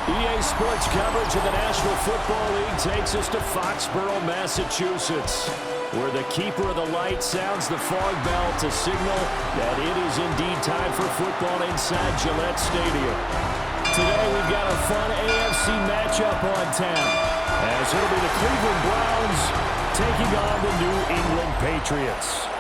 EA Sports coverage of the National Football League takes us to Foxborough, Massachusetts, where the keeper of the light sounds the fog bell to signal that it is indeed time for football inside Gillette Stadium. Today we've got a fun AFC matchup on tap, as it'll be the Cleveland Browns taking on the New England Patriots.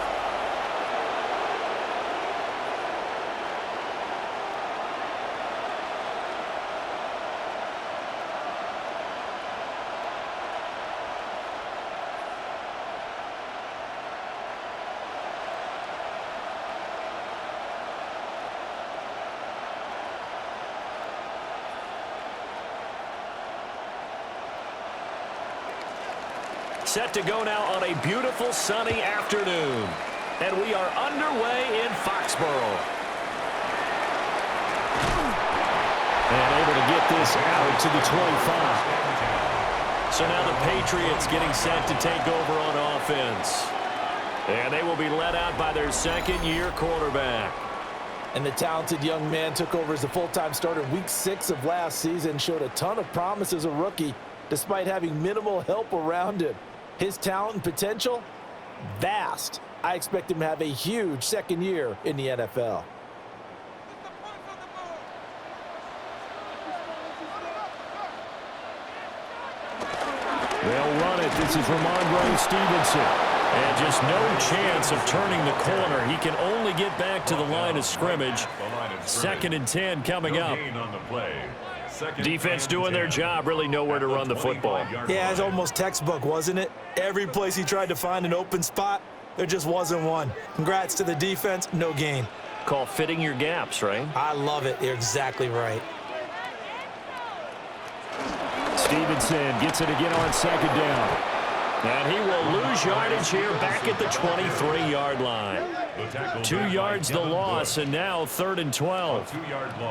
Set to go now on a beautiful sunny afternoon. And we are underway in Foxborough. And able to get this out to the 25. So now the Patriots getting set to take over on offense. And they will be led out by their second-year quarterback. And the talented young man took over as a full-time starter week 6 of last season. Showed a ton of promise as a rookie, despite having minimal help around him. His talent and potential, vast. I expect him to have a huge second year in the NFL. They'll run it. This is Ramondre Stevenson. And just no chance of turning the corner. He can only get back to the line of scrimmage. 2nd and 10 coming up. Defense doing their job, really nowhere to run the football. Yeah, it's almost textbook, wasn't it? Every place he tried to find an open spot, there just wasn't one. Congrats to the defense, no gain. Call fitting your gaps, right? I love it. You're exactly right. Stevenson gets it again on 2nd down. And he will lose yardage here back at the 23-yard line. 2 yards the loss, and now 3rd and 12.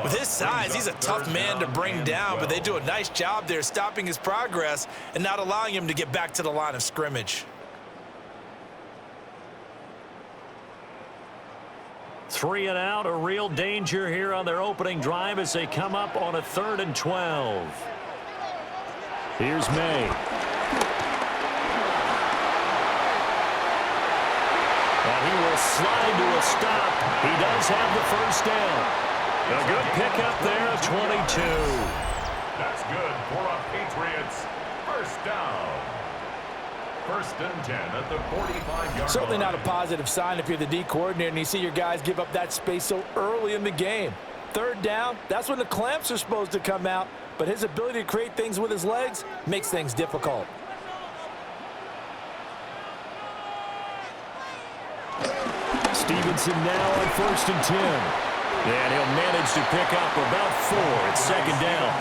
With his size, he's a tough man to bring down, but they do a nice job there stopping his progress and not allowing him to get back to the line of scrimmage. 3 and out, a real danger here on their opening drive as they come up on a 3rd and 12. Here's May. And he will slide to a stop. He does have the first down. A good pickup there of 22. That's good for a Patriots first down. 1st and 10 at the 45-yard line. Certainly not a positive sign if you're the D coordinator and you see your guys give up that space so early in the game. 3rd down, that's when the clamps are supposed to come out, but his ability to create things with his legs makes things difficult. Stevenson now on 1st and 10. And he'll manage to pick up about 4 at 2nd down.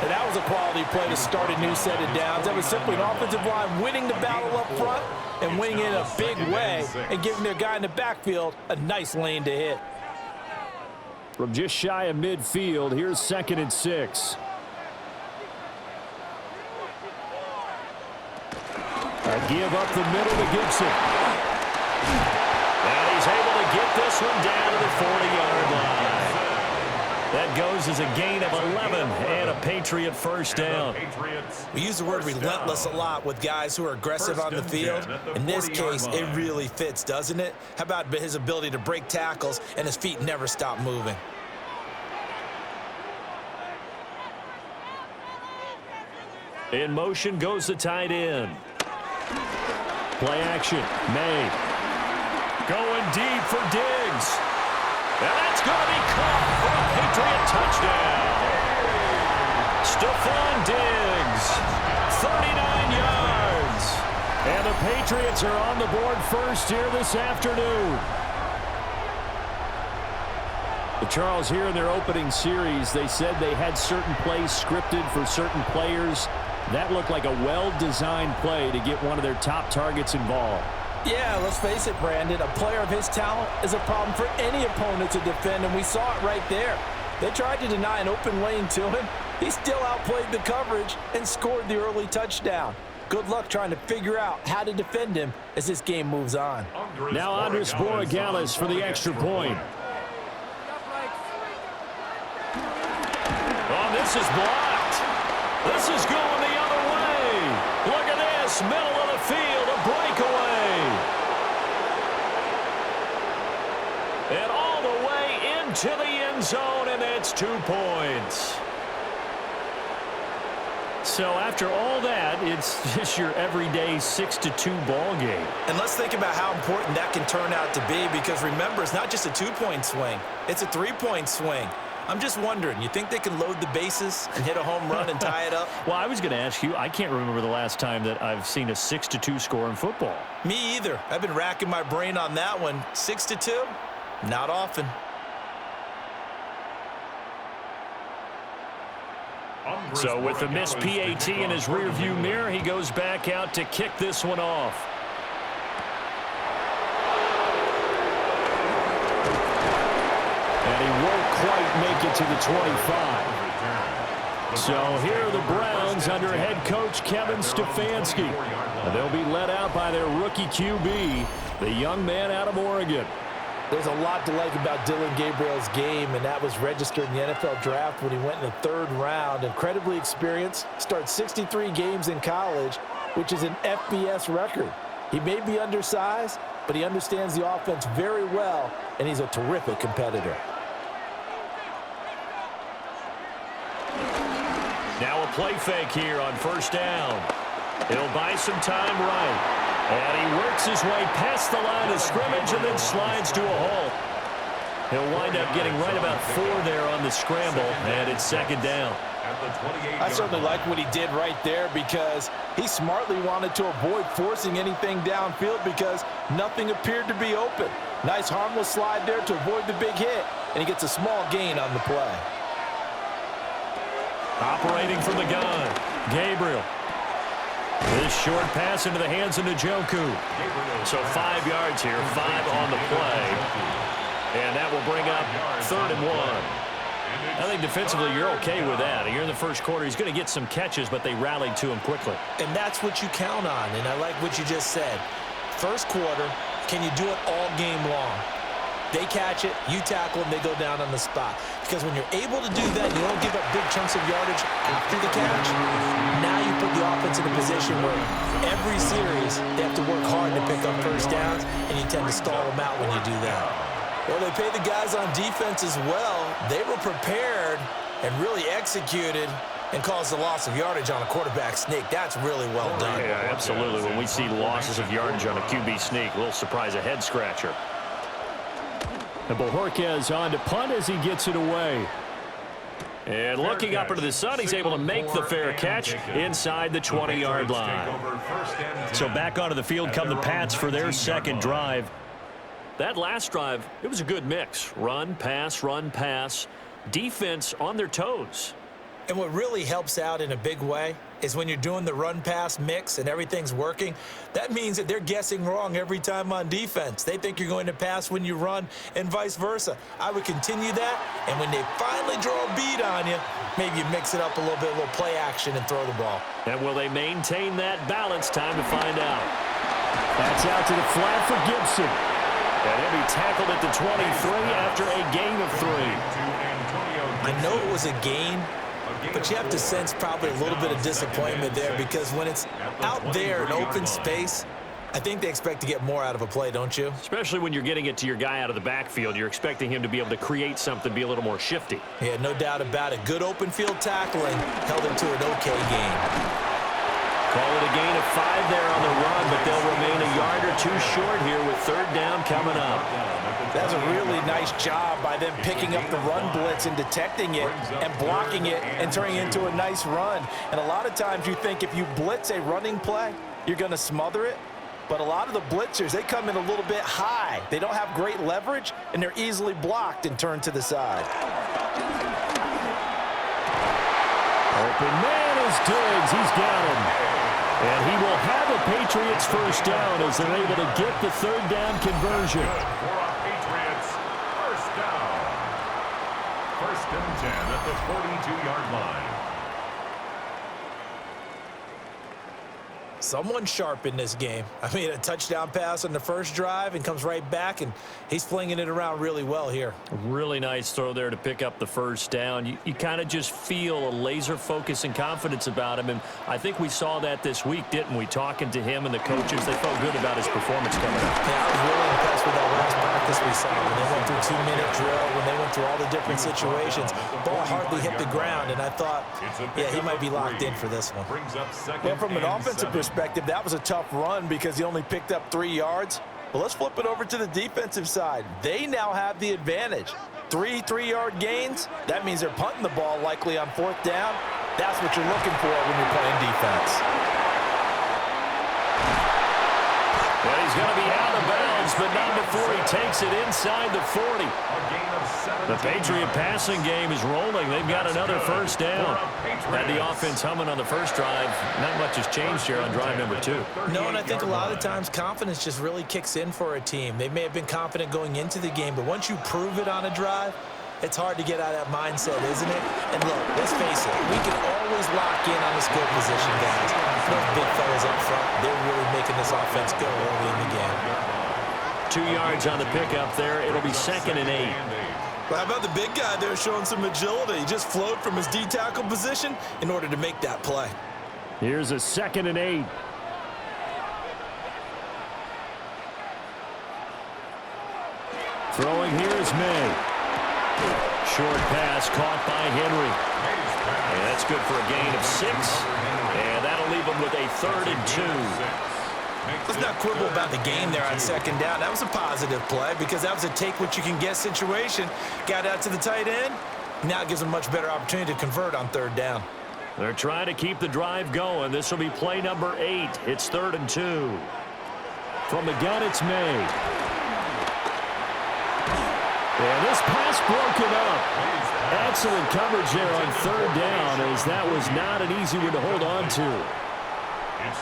And that was a quality play to start a new set of downs. That was simply an offensive line winning the battle up front and winning in a big way and giving their guy in the backfield a nice lane to hit. From just shy of midfield, here's 2nd and 6. A give up the middle to Gibson. And he's able to get this one down to the 40-yard line. That goes as a gain of 11 and a Patriot first down. We use the word relentless a lot with guys who are aggressive on the field. In this case, it really fits, doesn't it? How about his ability to break tackles and his feet never stop moving? In motion goes the tight end. Play action. May. Going deep for Diggs. And that's going to be caught for a Patriot touchdown. Stephon Diggs, 39 yards. And the Patriots are on the board first here this afternoon. Well, Charles, here in their opening series, they said they had certain plays scripted for certain players. That looked like a well-designed play to get one of their top targets involved. Yeah, let's face it, Brandon. A player of his talent is a problem for any opponent to defend, and we saw it right there. They tried to deny an open lane to him. He still outplayed the coverage and scored the early touchdown. Good luck trying to figure out how to defend him as this game moves on. Now Andres Borregales for the extra point. On this This is blocked. This is going the other way. Look at this. Middle of the field, a breakaway. And all the way into the end zone, and it's 2 points. So after all that, it's just your everyday 6-2 ball game. And let's think about how important that can turn out to be, because remember, it's not just a 2-point swing. It's a 3-point swing. I'm just wondering, you think they can load the bases and hit a home run and tie it up? Well, I was going to ask you, I can't remember the last time that I've seen a 6-2 score in football. Me either. I've been racking my brain on that one. 6-2? Not often. So with the missed PAT in his rearview mirror, he goes back out to kick this one off. And he won't quite make it to the 25. So here are the Browns under head coach Kevin Stefanski. And they'll be led out by their rookie QB, the young man out of Oregon. There's a lot to like about Dylan Gabriel's game, and that was registered in the NFL draft when he went in the 3rd round. Incredibly experienced, started 63 games in college, which is an FBS record. He may be undersized, but he understands the offense very well, and he's a terrific competitor. Now a play fake here on 1st down. He'll buy some time right. And he works his way past the line of scrimmage and then slides to a halt. He'll wind up getting right about 4 there on the scramble, and it's 2nd down. I certainly like what he did right there, because he smartly wanted to avoid forcing anything downfield because nothing appeared to be open. Nice harmless slide there to avoid the big hit, and he gets a small gain on the play. Operating from the gun, Gabriel. This short pass into the hands of Njoku. So 5 yards here, 5 on the play. And that will bring up 3rd and 1. I think defensively you're okay with that. Here in the first quarter, he's going to get some catches, but they rallied to him quickly. And that's what you count on, and I like what you just said. First quarter, can you do it all game long? They catch it, you tackle them, they go down on the spot. Because when you're able to do that, you don't give up big chunks of yardage after the catch. Now you put the offense in a position where every series they have to work hard to pick up 1st downs, and you tend to stall them out when you do that. Well, they pay the guys on defense as well. They were prepared and really executed and caused the loss of yardage on a quarterback sneak. That's really well done. Yeah, absolutely. When we see losses of yardage on a QB sneak, a little surprise, a head scratcher. And Bojorquez on to punt as he gets it away. And looking up into the sun, he's able to make the fair catch inside the 20-yard line. So back onto the field come the Pats for their 2nd drive. That last drive, it was a good mix. Run, pass, defense on their toes. And what really helps out in a big way is when you're doing the run-pass mix and everything's working, that means that they're guessing wrong every time on defense. They think you're going to pass when you run and vice versa. I would continue that, and when they finally draw a bead on you, maybe you mix it up a little bit, a little play action, and throw the ball. And will they maintain that balance? Time to find out. That's out to the flat for Gibson. And he'll be tackled at the 23 after a gain of 3. I know it was a gain, but you have to sense probably a little bit of disappointment there, because when it's out there in open space, I think they expect to get more out of a play, don't you? Especially when you're getting it to your guy out of the backfield. You're expecting him to be able to create something, be a little more shifty. Yeah, no doubt about it. Good open field tackling held him to an okay gain. Call it a gain of 5 there on the run, but they'll remain a yard or 2 short here with 3rd down coming up. That's a really nice job by them picking up the run blitz and detecting it and blocking it and turning it into a nice run. And a lot of times you think if you blitz a running play, you're going to smother it. But a lot of the blitzers, they come in a little bit high. They don't have great leverage, and they're easily blocked and turned to the side. Open man is Diggs. He's got him. And he will have a Patriots 1st down as they're able to get the 3rd down conversion. Patriots 1st down. 1st and 10 at the 42-yard line. Someone sharp in this game. I mean, a touchdown pass on the first drive and comes right back, and he's flinging it around really well here. Really nice throw there to pick up the first down. You kind of just feel a laser focus and confidence about him, and I think we saw that this week, didn't we? Talking to him and the coaches, they felt good about his performance coming up. Yeah, I was really impressed with that last practice we saw. When they went through 2-minute drill, when they went through all the different situations, ball hardly hit the ground, and I thought, yeah, he might be locked in for this one. Well, from an offensive perspective, that was a tough run because he only picked up 3 yards. Well, let's flip it over to the defensive side. They now have the advantage. 3 3-yard gains. That means they're punting the ball likely on 4th down. That's what you're looking for when you're playing defense. Well, he's going to be out of bounds, but not before he takes it inside the 40. The Patriot passing game is rolling. They've got another first down. Had the offense humming on the first drive. Not much has changed here on drive number 2. No, and I think a lot of times confidence just really kicks in for a team. They may have been confident going into the game, but once you prove it on a drive, it's hard to get out of that mindset, isn't it? And look, let's face it, we can always lock in on the skill position, guys. Those big fellas up front, they're really making this offense go early in the game. 2 yards on the pickup there. It'll be 2nd and 8. Well, how about the big guy there showing some agility? He just flowed from his D-tackle position in order to make that play. Here's a 2nd and 8. Throwing here is May. Short pass caught by Henry. And that's good for a gain of 6. And that'll leave him with a 3rd and 2. Let's not quibble about the game there on 2nd down. That was a positive play because that was a take-what-you-can-get situation. Got out to the tight end. Now it gives them a much better opportunity to convert on 3rd down. They're trying to keep the drive going. This will be play number 8. It's 3rd and 2. From the gun, it's May. And this pass broken up. Excellent coverage there on 3rd down, as that was not an easy one to hold on to.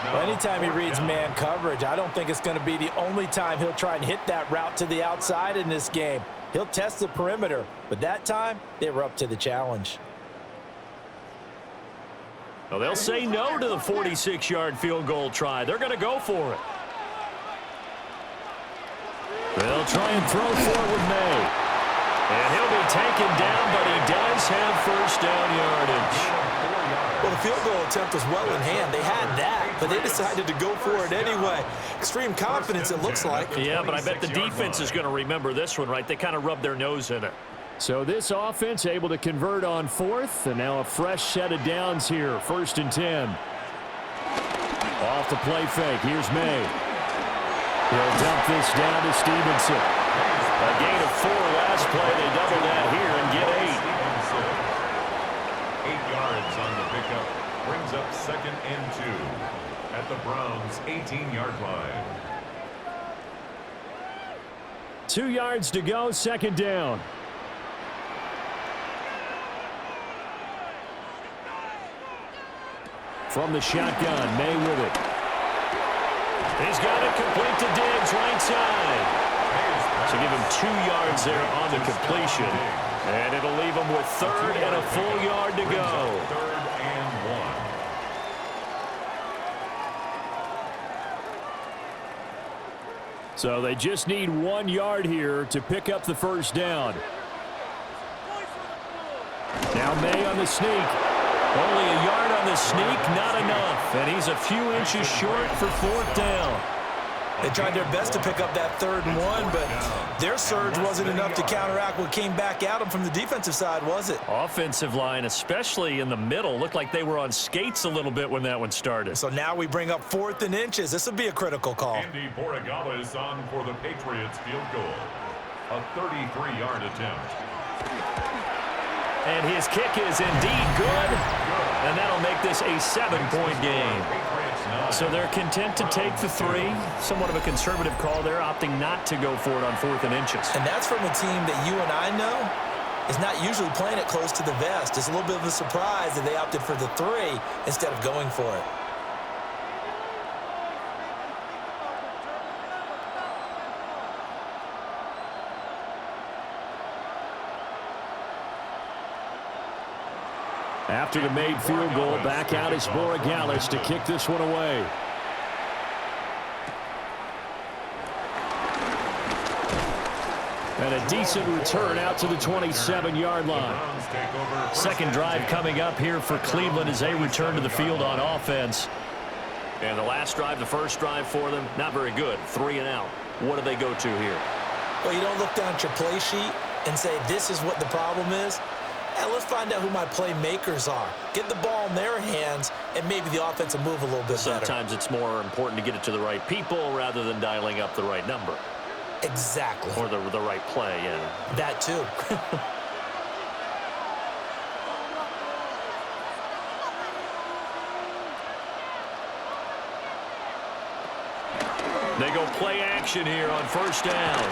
Well, anytime he reads man coverage, I don't think it's going to be the only time he'll try and hit that route to the outside in this game. He'll test the perimeter, but that time they were up to the challenge. Well, they'll say no to the 46-yard field goal try. They're going to go for it. They'll try and throw forward May. And he'll be taken down, but he does have first down yardage. Well, the field goal attempt was well in hand. They had that, but they decided to go for it anyway. Extreme confidence, it looks like. Yeah, but I bet the defense is going to remember this one, right? They kind of rubbed their nose in it. So this offense able to convert on 4th, and now a fresh set of downs here. 1st and 10. Off the play fake. Here's May. He'll dump this down to Stevenson. A gain of 4 last play. They double that here and get 8. 8 yards on the pickup. Brings up 2nd and 2 at the Browns' 18-yard line. 2 yards to go, 2nd down. From the shotgun, May with it. He's got it complete to Diggs, right side. To give him 2 yards there on the completion. And it'll leave him with 3rd and a full yard to go. 3rd and 1. So they just need 1 yard here to pick up the first down. Now May on the sneak. Only a yard on the sneak, not enough. And he's a few inches short for 4th down. They tried their best to pick up that 3rd and 1, but their surge wasn't enough to counteract what came back at them from the defensive side, was it? Offensive line, especially in the middle, looked like they were on skates a little bit when that one started. So now we bring up 4th and inches. This will be a critical call. Andy Borregales on for the Patriots field goal. A 33-yard attempt. And his kick is indeed good. And that'll make this a 7-point game. So they're content to take the 3. Somewhat of a conservative call there, opting not to go for it on 4th and inches. And that's from a team that you and I know is not usually playing it close to the vest. It's a little bit of a surprise that they opted for the 3 instead of going for it. After the made field goal, back out is Borregales to kick this one away. And a decent return out to the 27-yard line. Second drive coming up here for Cleveland as they return to the field on offense. And the last drive, the first drive for them, not very good. 3 and out. What do they go to here? Well, you don't look down at your play sheet and say, this is what the problem is. And let's find out who my playmakers are. Get the ball in their hands, and maybe the offense will move a little bit better. Sometimes it's more important to get it to the right people rather than dialing up the right number. Exactly. Or the right play, yeah. That too. They go play action here on first down.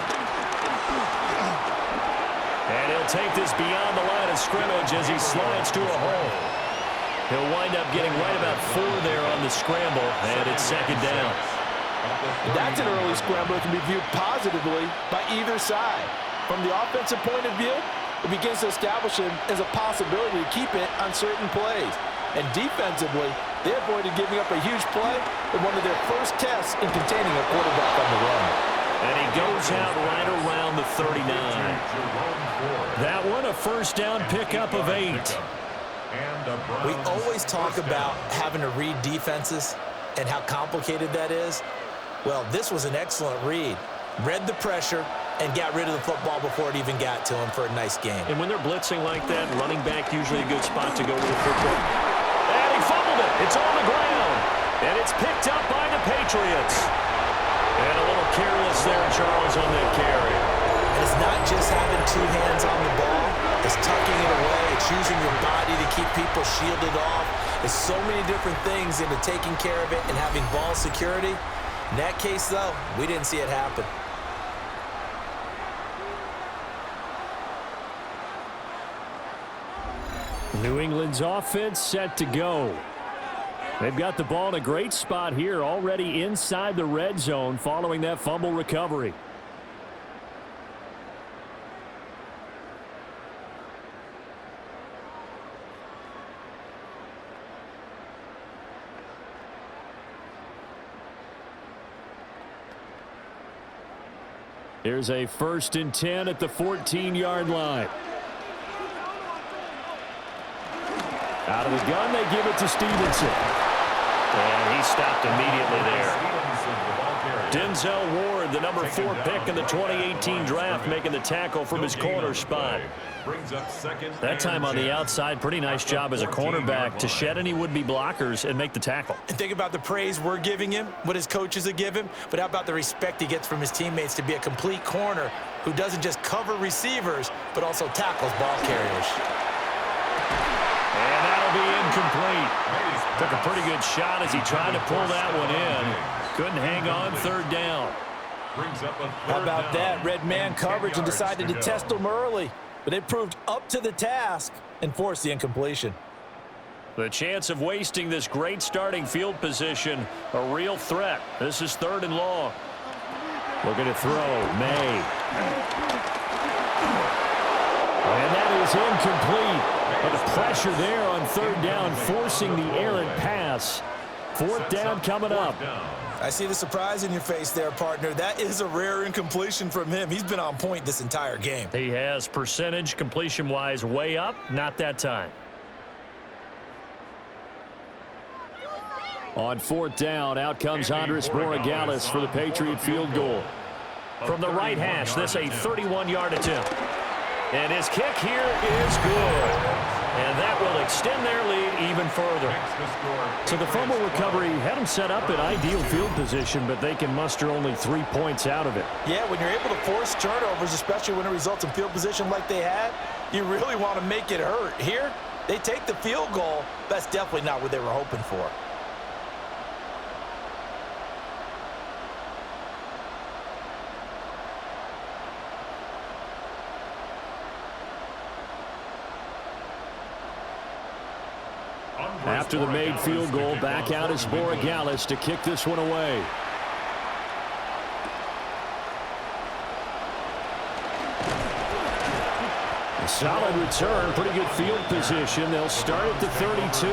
And he'll take this beyond the line of scrimmage as he slides to a hole. He'll wind up getting right about 4 there on the scramble, and it's second down. That's an early scramble that can be viewed positively by either side. From the offensive point of view, it begins to establish him as a possibility to keep it on certain plays. And defensively, they avoided giving up a huge play in one of their first tests in containing a quarterback on the run. And he goes out right around the 39. That one a first down pickup of 8. We always talk about having to read defenses and how complicated that is. Well, this was an excellent read. Read the pressure and got rid of the football before it even got to him for a nice game. And when they're blitzing like that, running back usually a good spot to go with the football. And he fumbled it. It's on the ground. And it's picked up by the Patriots. And a little careless there, Charles, on that carry. And it's not just having 2 hands on the ball. It's tucking it away. It's using your body to keep people shielded off. There's so many different things into taking care of it and having ball security. In that case, though, we didn't see it happen. New England's offense set to go. They've got the ball in a great spot here, already inside the red zone following that fumble recovery. Here's a 1st and 10 at the 14-yard line. Out of the gun, they give it to Stevenson. And he stopped immediately there. Denzel Ward, the number 4 pick in the 2018 draft, making the tackle from his corner spot. That time on the outside, pretty nice job as a cornerback to shed any would-be blockers and make the tackle. And think about the praise we're giving him, what his coaches have given, but how about the respect he gets from his teammates to be a complete corner who doesn't just cover receivers, but also tackles ball carriers. And that'll be incomplete. Took a pretty good shot as he tried to pull that one in. Couldn't hang on 3rd down. How about that? Red man coverage and decided to test him early. But they proved up to the task and forced the incompletion. The chance of wasting this great starting field position, a real threat. This is 3rd and long. Looking to throw, May. And that is incomplete. But the pressure there on 3rd down, forcing the errant pass. 4th down coming up. I see the surprise in your face there, partner. That is a rare incompletion from him. He's been on point this entire game. He has percentage completion-wise way up, not that time. On 4th down, out comes Andres Borregales for the Patriot field goal. From the right hash, this a 31-yard attempt. And his kick here is good. And that will extend their lead even further. So the fumble recovery had them set up in ideal field position, but they can muster only 3 points out of it. Yeah, when you're able to force turnovers, especially when it results in field position like they had, you really want to make it hurt. Here, they take the field goal. That's definitely not what they were hoping for. After the made field goal, back out is Borregales to kick this one away. A solid return, pretty good field position. They'll start at the 32.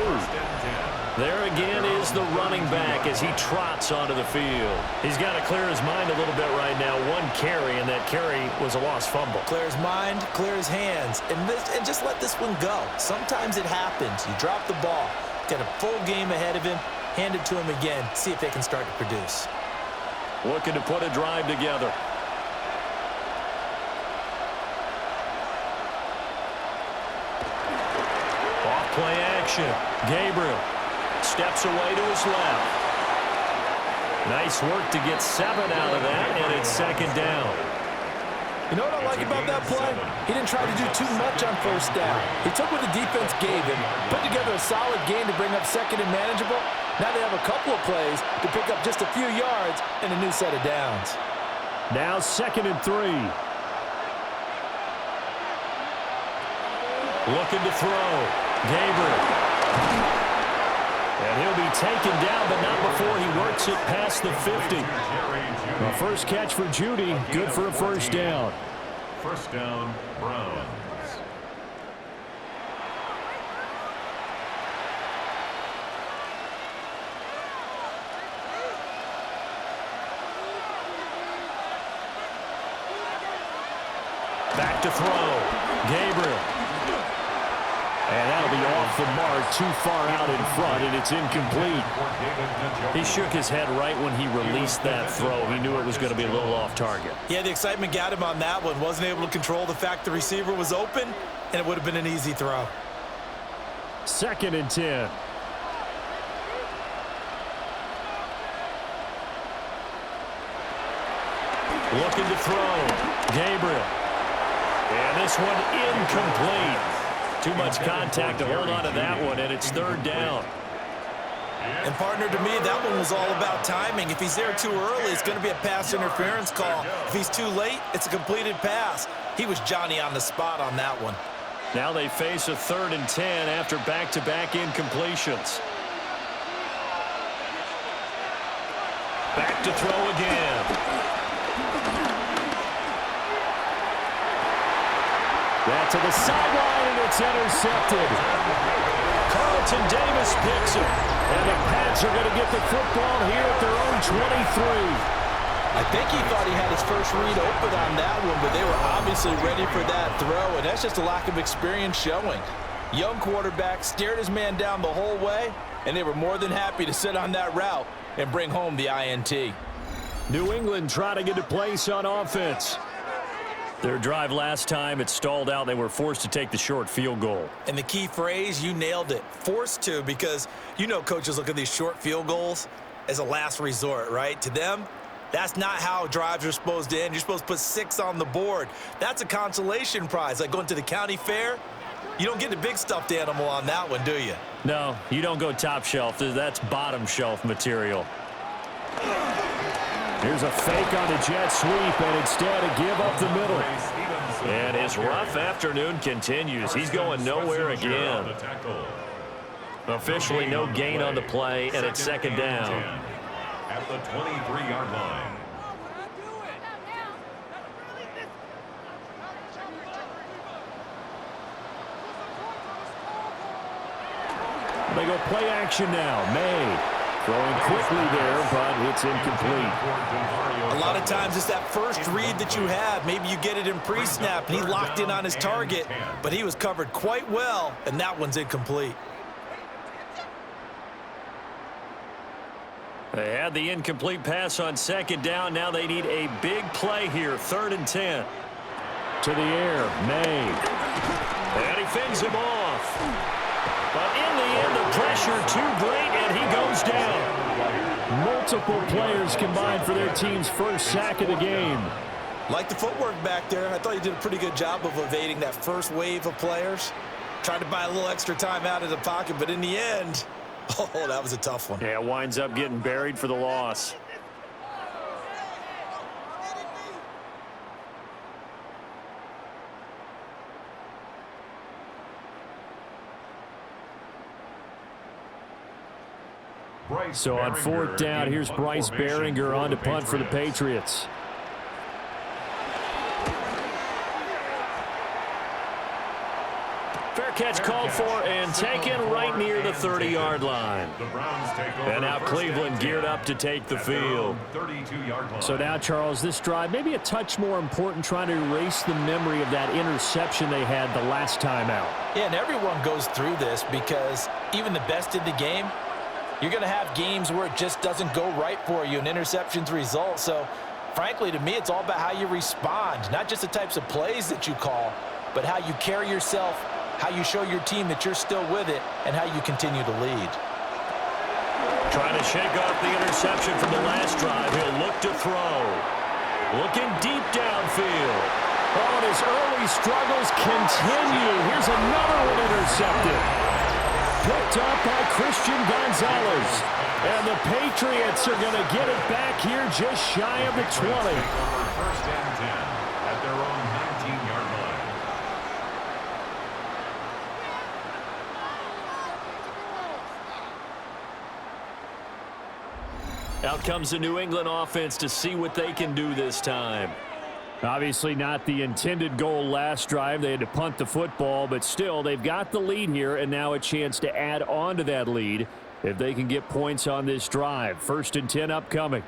There again is the running back as he trots onto the field. He's got to clear his mind a little bit right now. One carry, and that carry was a lost fumble. Clear his mind, clear his hands, and just let this one go. Sometimes it happens. You drop the ball. Got a full game ahead of him. Hand it to him again. See if they can start to produce. Looking to put a drive together. Off play action. Gabriel steps away to his left. Nice work to get 7 out of that, and it's second down. You know what I like about that play? He didn't try to do too much on first down. He took what the defense gave him, put together a solid game to bring up second and manageable. Now they have a couple of plays to pick up just a few yards and a new set of downs. Now 2nd and 3. Looking to throw. Gabriel. And he'll be taken down, but not before he works it past the 50. The first catch for Judy, good for a first down. First down, Browns. Back to throw. Gabriel. And that'll be off the mark, too far out in front, and it's incomplete. He shook his head right when he released that throw. He knew it was going to be a little off target. Yeah, the excitement got him on that one. Wasn't able to control the fact the receiver was open, and it would have been an easy throw. 2nd and 10. Looking to throw. Gabriel. And this one incomplete. Too much contact to hold on to that one, and it's 3rd down. And, partner, to me, that one was all about timing. If he's there too early, it's going to be a pass interference call. If he's too late, it's a completed pass. He was Johnny on the spot on that one. Now they face a 3rd and 10 after back-to-back incompletions. Back to throw again. That to the sideline, and it's intercepted. Carlton Davis picks it. And the Pats are going to get the football here at their own 23. I think he thought he had his first read open on that one, but they were obviously ready for that throw, and that's just a lack of experience showing. Young quarterback stared his man down the whole way, and they were more than happy to sit on that route and bring home the INT. New England trying to get a place on offense. Their drive last time, it stalled out. They were forced to take the short field goal. And the key phrase, you nailed it, forced to, because you know coaches look at these short field goals as a last resort, right? To them, that's not how drives are supposed to end. You're supposed to put 6 on the board. That's a consolation prize, like going to the county fair. You don't get the big stuffed animal on that one, do you? No, you don't go top shelf. That's bottom shelf material. Here's a fake on the jet sweep, and instead a give up the middle. And his rough afternoon continues. He's going nowhere again. Officially no gain on the play, and it's 2nd down. At the 23-yard line. They go play action now. May throwing quickly there, but it's incomplete. A lot of times it's that first read that you have. Maybe you get it in pre-snap, and he locked in on his target, but he was covered quite well, and that one's incomplete. They had the incomplete pass on 2nd down. Now they need a big play here, 3rd and 10. To the air, May. And he fends him off. But in the end, the pressure too great, and he goes down. Multiple players combined for their team's first sack of the game. Like the footwork back there, I thought he did a pretty good job of evading that first wave of players. Tried to buy a little extra time out of the pocket, but in the end, oh, that was a tough one. Yeah, winds up getting buried for the loss. So on 4th down, here's Bryce Behringer on to punt for the Patriots. Fair catch called for and taken right near the 30-yard line. And now Cleveland geared up to take the field. So now, Charles, this drive maybe a touch more important, trying to erase the memory of that interception they had the last time out. Yeah, and everyone goes through this because even the best in the game, you're going to have games where it just doesn't go right for you, and interceptions result. So, frankly, to me, it's all about how you respond, not just the types of plays that you call, but how you carry yourself, how you show your team that you're still with it, and how you continue to lead. Trying to shake off the interception from the last drive. He'll look to throw. Looking deep downfield. Oh, and his early struggles continue. Here's another one intercepted. Picked up by Christian Gonzalez. And the Patriots are going to get it back here just shy of the 20. First and 10 at their own 19-yard line. Out comes the New England offense to see what they can do this time. Obviously not the intended goal last drive. They had to punt the football, but still they've got the lead here and now a chance to add on to that lead if they can get points on this drive. First and 10 upcoming.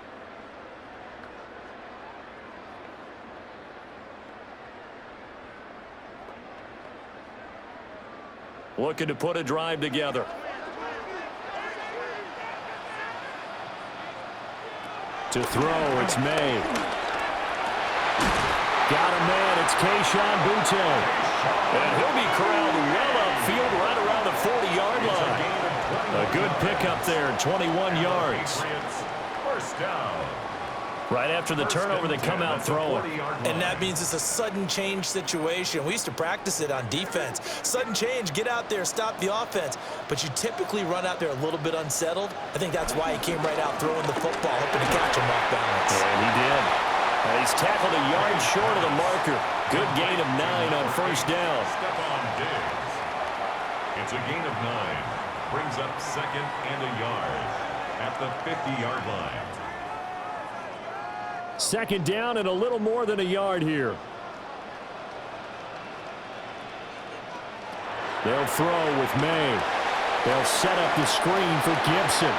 Looking to put a drive together. To throw, it's May. Got a man, it's Kayshon Boutte. And he'll be corralled well upfield right around the 40-yard line. A good pickup there, 21 yards. First down. Right after the turnover, they come out throwing. And that means it's a sudden change situation. We used to practice it on defense. Sudden change, get out there, stop the offense. But you typically run out there a little bit unsettled. I think that's why he came right out throwing the football, hoping to catch him off balance. And he did. He's tackled a yard short of the marker. Good gain of 9 on first down. Stephon Diggs. It's a gain of 9. Brings up second and a yard at the 50-yard line. Second down and a little more than a yard here. They'll throw with May. They'll set up the screen for Gibson.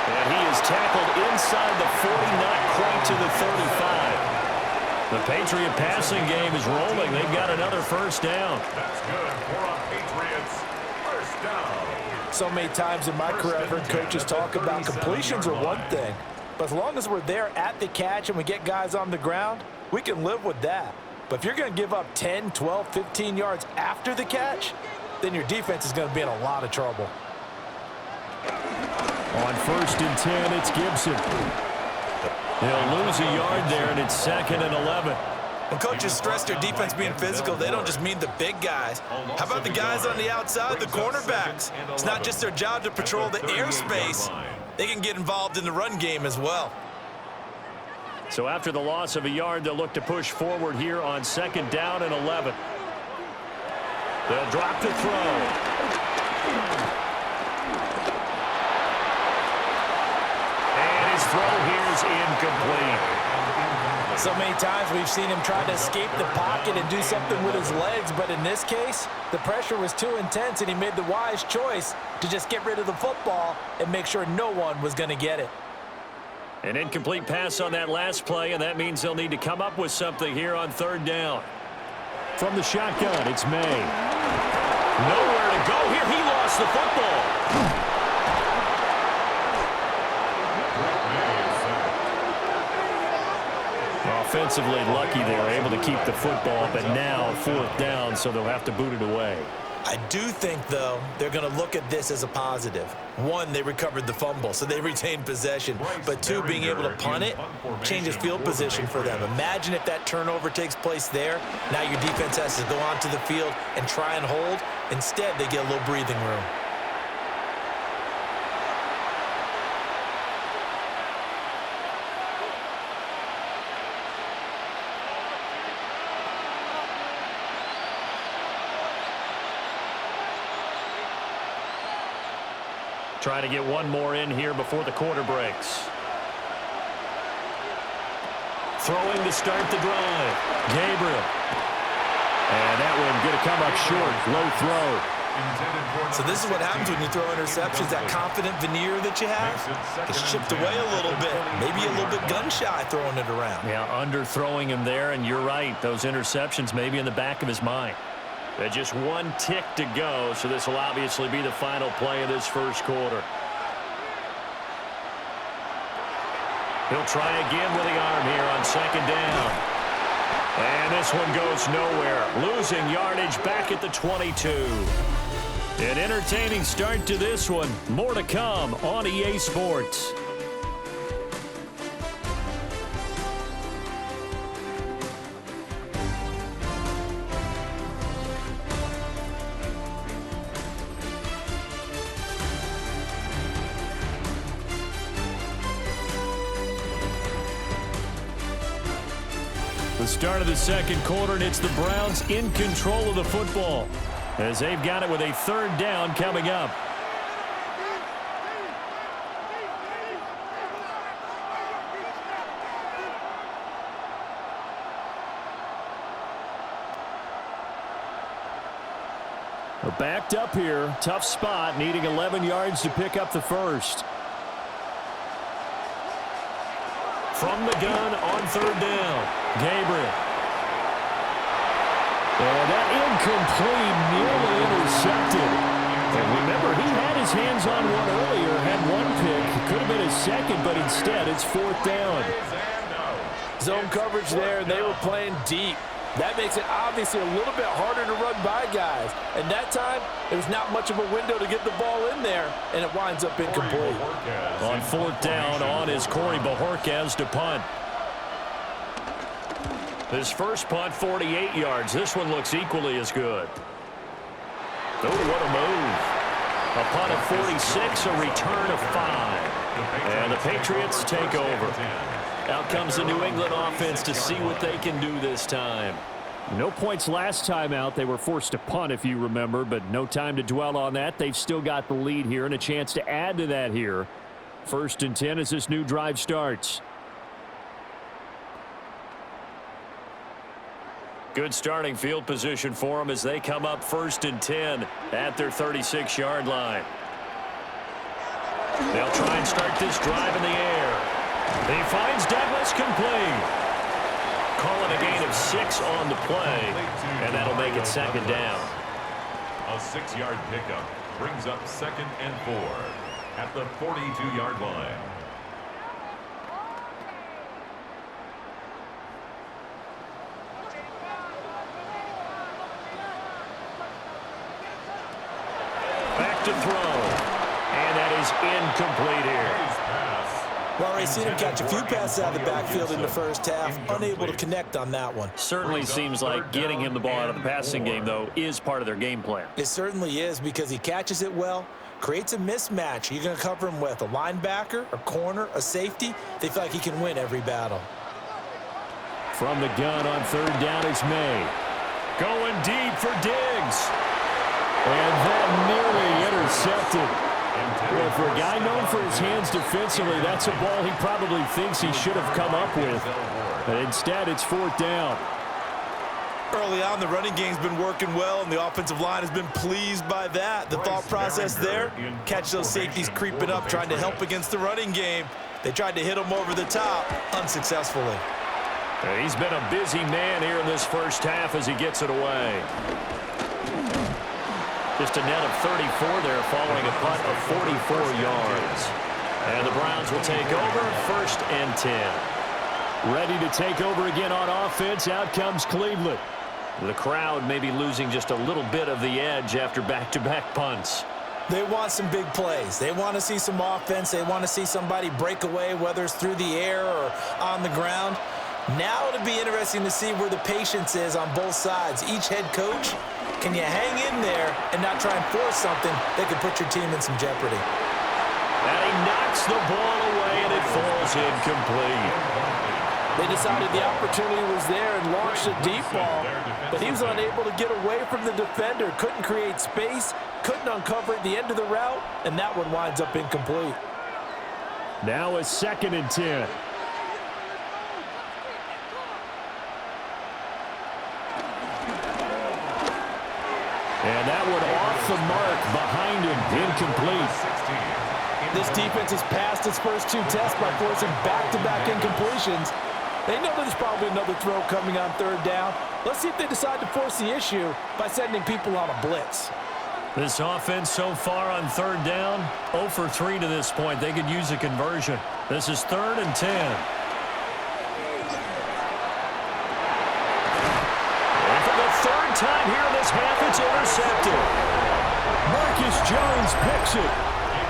And he is tackled inside the 40, not quite to the 35. The Patriot passing game is rolling. They've got another first down. That's good for a Patriots first down. So many times in my career I've heard coaches talk about completions are one thing. But as long as we're there at the catch and we get guys on the ground, we can live with that. But if you're going to give up 10, 12, 15 yards after the catch, then your defense is going to be in a lot of trouble. On first and 10, it's Gibson. They'll lose a yard there, and it's second and 11. When coaches stress their defense being physical, they don't just mean the big guys. How about the guys on the outside, the cornerbacks? It's not just their job to patrol the airspace. They can get involved in the run game as well. So after the loss of a yard, they'll look to push forward here on second down and 11. They'll drop to throw. And his throw here is incomplete. So many times we've seen him try to escape the pocket and do something with his legs, but in this case, the pressure was too intense and he made the wise choice to just get rid of the football and make sure no one was going to get it. An incomplete pass on that last play, and that means they'll need to come up with something here on third down. From the shotgun, it's May. Nowhere to go here. He lost the football. Offensively lucky they were able to keep the football, but now fourth down, so they'll have to boot it away. I do think, though, they're going to look at this as a positive. One, they recovered the fumble, so they retained possession. But two, being able to punt it changes field position for them. Imagine if that turnover takes place there. Now your defense has to go onto the field and try and hold. Instead, they get a little breathing room. Trying to get one more in here before the quarter breaks. Throwing to start the drive. Gabriel. And that one going to come up short. Low throw. So this is what happens when you throw interceptions. That confident veneer that you have is chipped away a little bit. Maybe a little bit gun-shy throwing it around. Yeah, underthrowing him there, and you're right. Those interceptions may be in the back of his mind. But just one tick to go, so this will obviously be the final play of this first quarter. He'll try again with the arm here on second down. And this one goes nowhere. Losing yardage back at the 22. An entertaining start to this one. More to come on EA Sports. The start of the second quarter, and it's the Browns in control of the football as they've got it with a third down coming up. We're backed up here. Tough spot, needing 11 yards to pick up the first. From the gun on third down, Gabriel. And that incomplete, nearly intercepted. And remember, he had his hands on one earlier, had one pick. Could have been his second, but instead it's fourth down. Zone coverage there, and they were playing deep. That makes it obviously a little bit harder to run by guys. And that time, there's not much of a window to get the ball in there, and it winds up incomplete. On fourth down, on is Corey Bojorquez to punt. His first punt, 48 yards. This one looks equally as good. Oh, what a move. A punt of 46, a return of 5. And the Patriots take over. Out comes the New England offense to see what they can do this time. No points last time out. They were forced to punt, if you remember, but no time to dwell on that. They've still got the lead here and a chance to add to that here. 1st and 10 as this new drive starts. Good starting field position for them as they come up 1st and 10 at their 36-yard line. They'll try and start this drive in the air. He finds Douglas complete. Calling a gain of 6 on the play, and that'll make it 2nd down. A 6-yard pickup brings up 2nd and 4 at the 42-yard line. Back to throw, and that is incomplete here. Well, we've seen him catch a few passes out of the backfield in the first half, unable to connect on that one. Certainly seems like getting him the ball out of the passing game, though, is part of their game plan. It certainly is because he catches it well, creates a mismatch. You're going to cover him with a linebacker, a corner, a safety. They feel like he can win every battle. From the gun on third down is May. Going deep for Diggs. And that nearly intercepted. Well, for a guy known for his hands defensively, that's a ball he probably thinks he should have come up with. But instead, it's 4th down. Early on, the running game's been working well, and the offensive line has been pleased by that. The thought process there, catch those safeties creeping up, trying to help against the running game. They tried to hit him over the top, unsuccessfully. He's been a busy man here in this first half as he gets it away. Just a net of 34 there following a punt of 44 yards. And the Browns will take over 1st and 10. Ready to take over again on offense. Out comes Cleveland. The crowd may be losing just a little bit of the edge after back-to-back punts. They want some big plays. They want to see some offense. They want to see somebody break away, whether it's through the air or on the ground. Now it'll be interesting to see where the patience is on both sides. Each head coach, can you hang in there and not try and force something that could put your team in some jeopardy? And he knocks the ball away, and it falls incomplete. They decided the opportunity was there and launched a deep ball, but he was unable to get away from the defender, couldn't create space, couldn't uncover at the end of the route, and that one winds up incomplete. Now a 2nd and 10. And that one off the mark behind him, incomplete. This defense has passed its first 2 tests by forcing back-to-back incompletions. They know there's probably another throw coming on 3rd down. Let's see if they decide to force the issue by sending people on a blitz. This offense so far on 3rd down, 0 for 3 to this point. They could use a conversion. This is 3rd and 10. And for the 3rd time here in this half, it's intercepted. Marcus Jones picks it.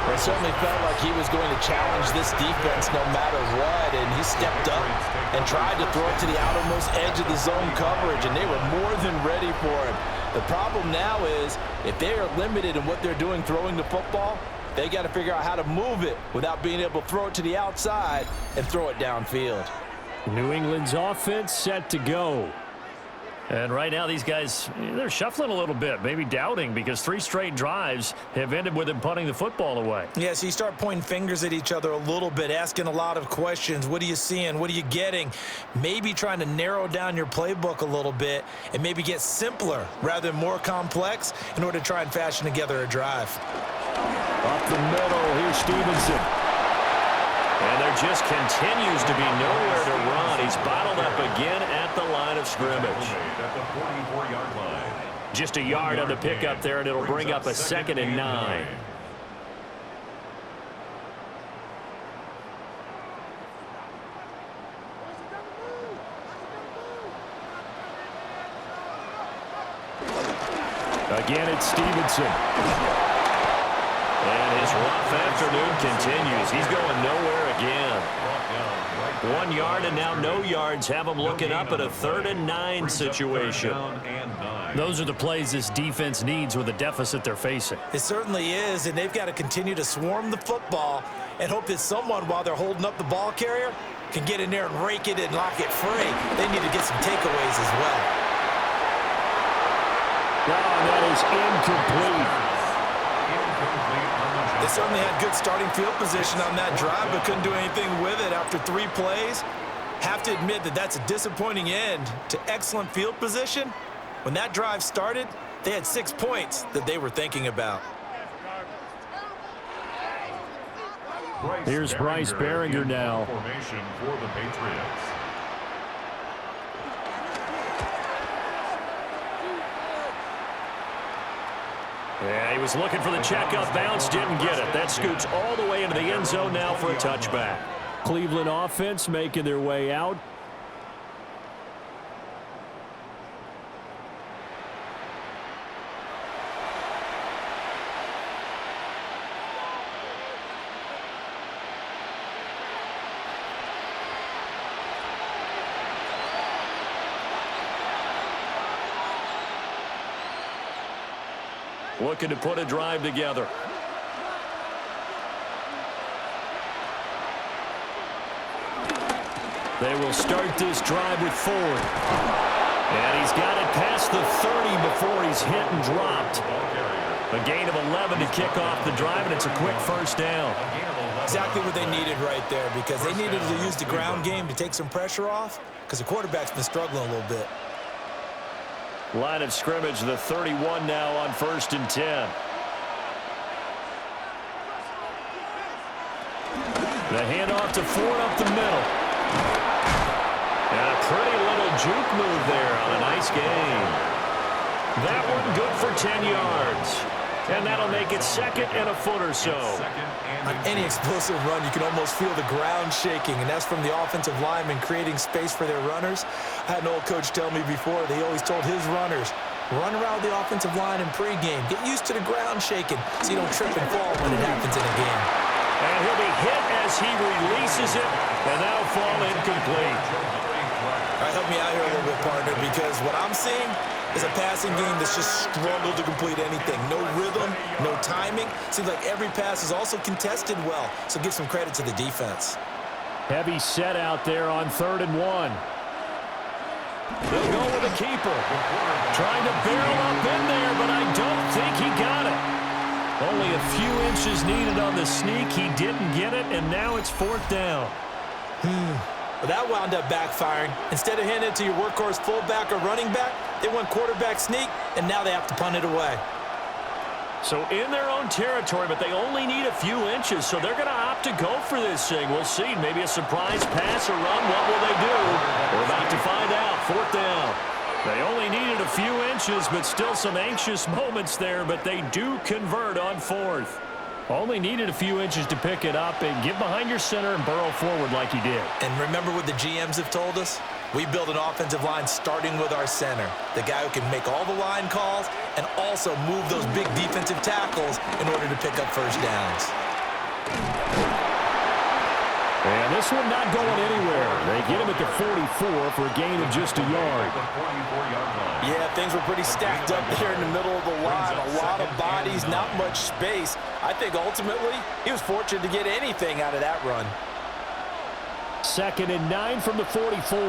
It certainly felt like he was going to challenge this defense no matter what, and he stepped up and tried to throw it to the outermost edge of the zone coverage, and they were more than ready for him. The problem now is if they are limited in what they're doing throwing the football, they got to figure out how to move it without being able to throw it to the outside and throw it downfield. New England's offense set to go. And right now these guys, they're shuffling a little bit, maybe doubting, because 3 straight drives have ended with them punting the football away. Yeah, so you start pointing fingers at each other a little bit, asking a lot of questions. What are you seeing? What are you getting? Maybe trying to narrow down your playbook a little bit and maybe get simpler rather than more complex in order to try and fashion together a drive. Up the middle, here's Stevenson. And there just continues to be nowhere to run. He's bottled up again at the line of scrimmage. Just a yard on the pickup there, and it'll bring up a 2nd and 9. Again, it's Stevenson. And his rough afternoon continues. He's going nowhere again. 1 yard and now no yards have him looking up at a 3rd and 9 situation. Those are the plays this defense needs with the deficit they're facing. It certainly is, and they've got to continue to swarm the football and hope that someone, while they're holding up the ball carrier, can get in there and rake it and lock it free. They need to get some takeaways as well. That is incomplete. They certainly had good starting field position on that drive, but couldn't do anything with it after 3 plays. Have to admit that that's a disappointing end to excellent field position. When that drive started, they had 6 points that they were thinking about. Here's Bryce Behringer now. Formation for the Patriots. Yeah, he was looking for the checkup bounce, didn't get it. That scoots all the way into the end zone now for a touchback. Cleveland offense making their way out. Looking to put a drive together. They will start this drive with Ford. And he's got it past the 30 before he's hit and dropped. A gain of 11 to kick off the drive, and it's a quick 1st down. Exactly what they needed right there, because they needed to use the ground game to take some pressure off, because the quarterback's been struggling a little bit. Line of scrimmage, the 31 now on 1st and 10. The handoff to Ford up the middle. And a pretty little juke move there on a nice gain. That one good for 10 yards. And that'll make it 2nd and a foot or so. On any explosive run, you can almost feel the ground shaking, and that's from the offensive linemen creating space for their runners. I had an old coach tell me before, he always told his runners, run around the offensive line in pregame. Get used to the ground shaking so you don't trip and fall when it happens in a game. And he'll be hit as he releases it, and that'll fall incomplete. All right, help me out here a little bit, partner, because what I'm seeing is a passing game that's just struggled to complete anything. No rhythm, no timing. Seems like every pass is also contested well, so give some credit to the defense. Heavy set out there on 3rd and 1. They'll go with the keeper. Trying to barrel up in there, but I don't think he got it. Only a few inches needed on the sneak. He didn't get it, and now it's 4th down. Well, that wound up backfiring. Instead of handing it to your workhorse fullback or running back, They went quarterback sneak, and now they have to punt it away. So in their own territory, but they only need a few inches, so they're going to opt to go for this thing. We'll see. Maybe a surprise pass or run. What will they do? We're about to find out. 4th down. They only needed a few inches, but still some anxious moments there, but they do convert on 4th. Only needed a few inches to pick it up and get behind your center and burrow forward like he did. And remember what the GMs have told us? We build an offensive line starting with our center, the guy who can make all the line calls and also move those big defensive tackles in order to pick up first downs. And this one not going anywhere. They get him at the 44 for a gain of just a yard. Yeah, things were pretty stacked up there in the middle of the line. A lot of bodies, not much space. I think ultimately he was fortunate to get anything out of that run. 2nd and 9 from the 44.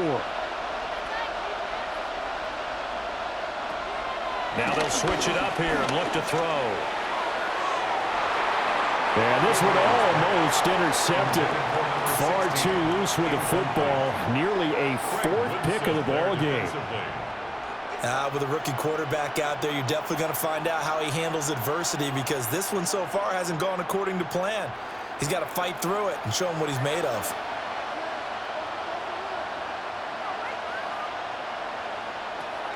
Now they'll switch it up here and look to throw. And this one almost intercepted. Far too loose with the football. Nearly a 4th pick of the ball game. With a rookie quarterback out there, you're definitely going to find out how he handles adversity, because this one so far hasn't gone according to plan. He's got to fight through it and show him what he's made of.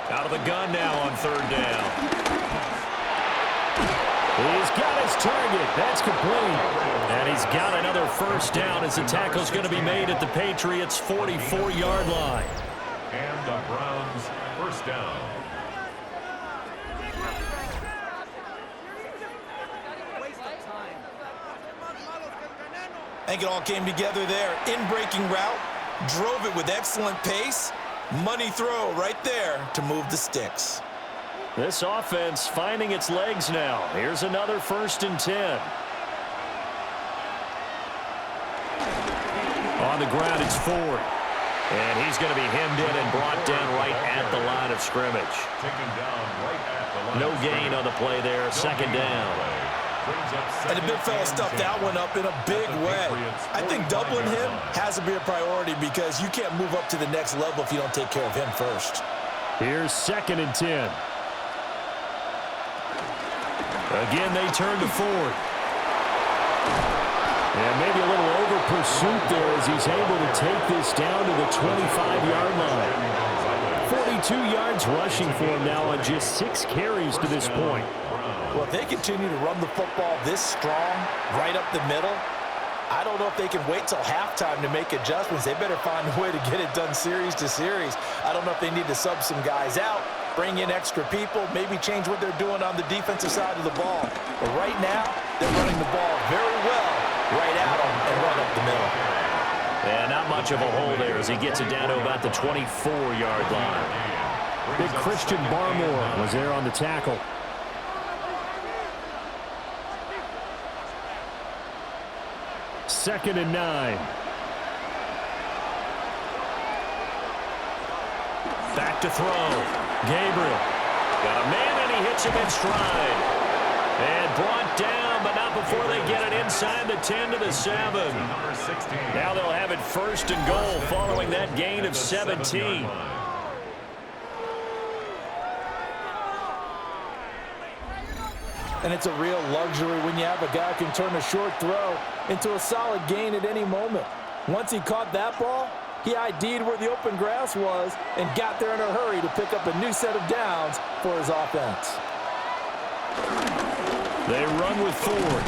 Out of the gun now on 3rd down. He's got his target. That's complete. And he's got another first down as the tackle's going to be made at the Patriots' 44-yard line. And the Browns, first down. I think it all came together there. In-breaking route, drove it with excellent pace. Money throw right there to move the sticks. This offense finding its legs now. Here's another 1st and 10. On the ground, it's Ford. And he's going to be hemmed in and brought down right at the line of scrimmage. No gain on the play there. 2nd down. And the big fella stuffed that one up in a big way. I think doubling him has to be a priority, because you can't move up to the next level if you don't take care of him first. Here's 2nd and 10. Again, they turn to Ford. And maybe a little over pursuit there as he's able to take this down to the 25-yard line. 42 yards rushing for him now on just 6 carries to this point. Well, if they continue to run the football this strong, right up the middle, I don't know if they can wait till halftime to make adjustments. They better find a way to get it done series to series. I don't know if they need to sub some guys out, bring in extra people, maybe change what they're doing on the defensive side of the ball. But right now, they're running the ball very well right at them and right up the middle. And not much of a hole there as he gets it down to about the 24-yard line. Big Christian Barmore was there on the tackle. 2nd and 9. Back to throw. Gabriel. Got a man, and he hits him in stride. And brought down, but not before they get it inside the 10 to the 7. Now they'll have it 1st and goal following that gain of 17. And it's a real luxury when you have a guy who can turn a short throw into a solid gain at any moment. Once he caught that ball, he ID'd where the open grass was and got there in a hurry to pick up a new set of downs for his offense. They run with Ford.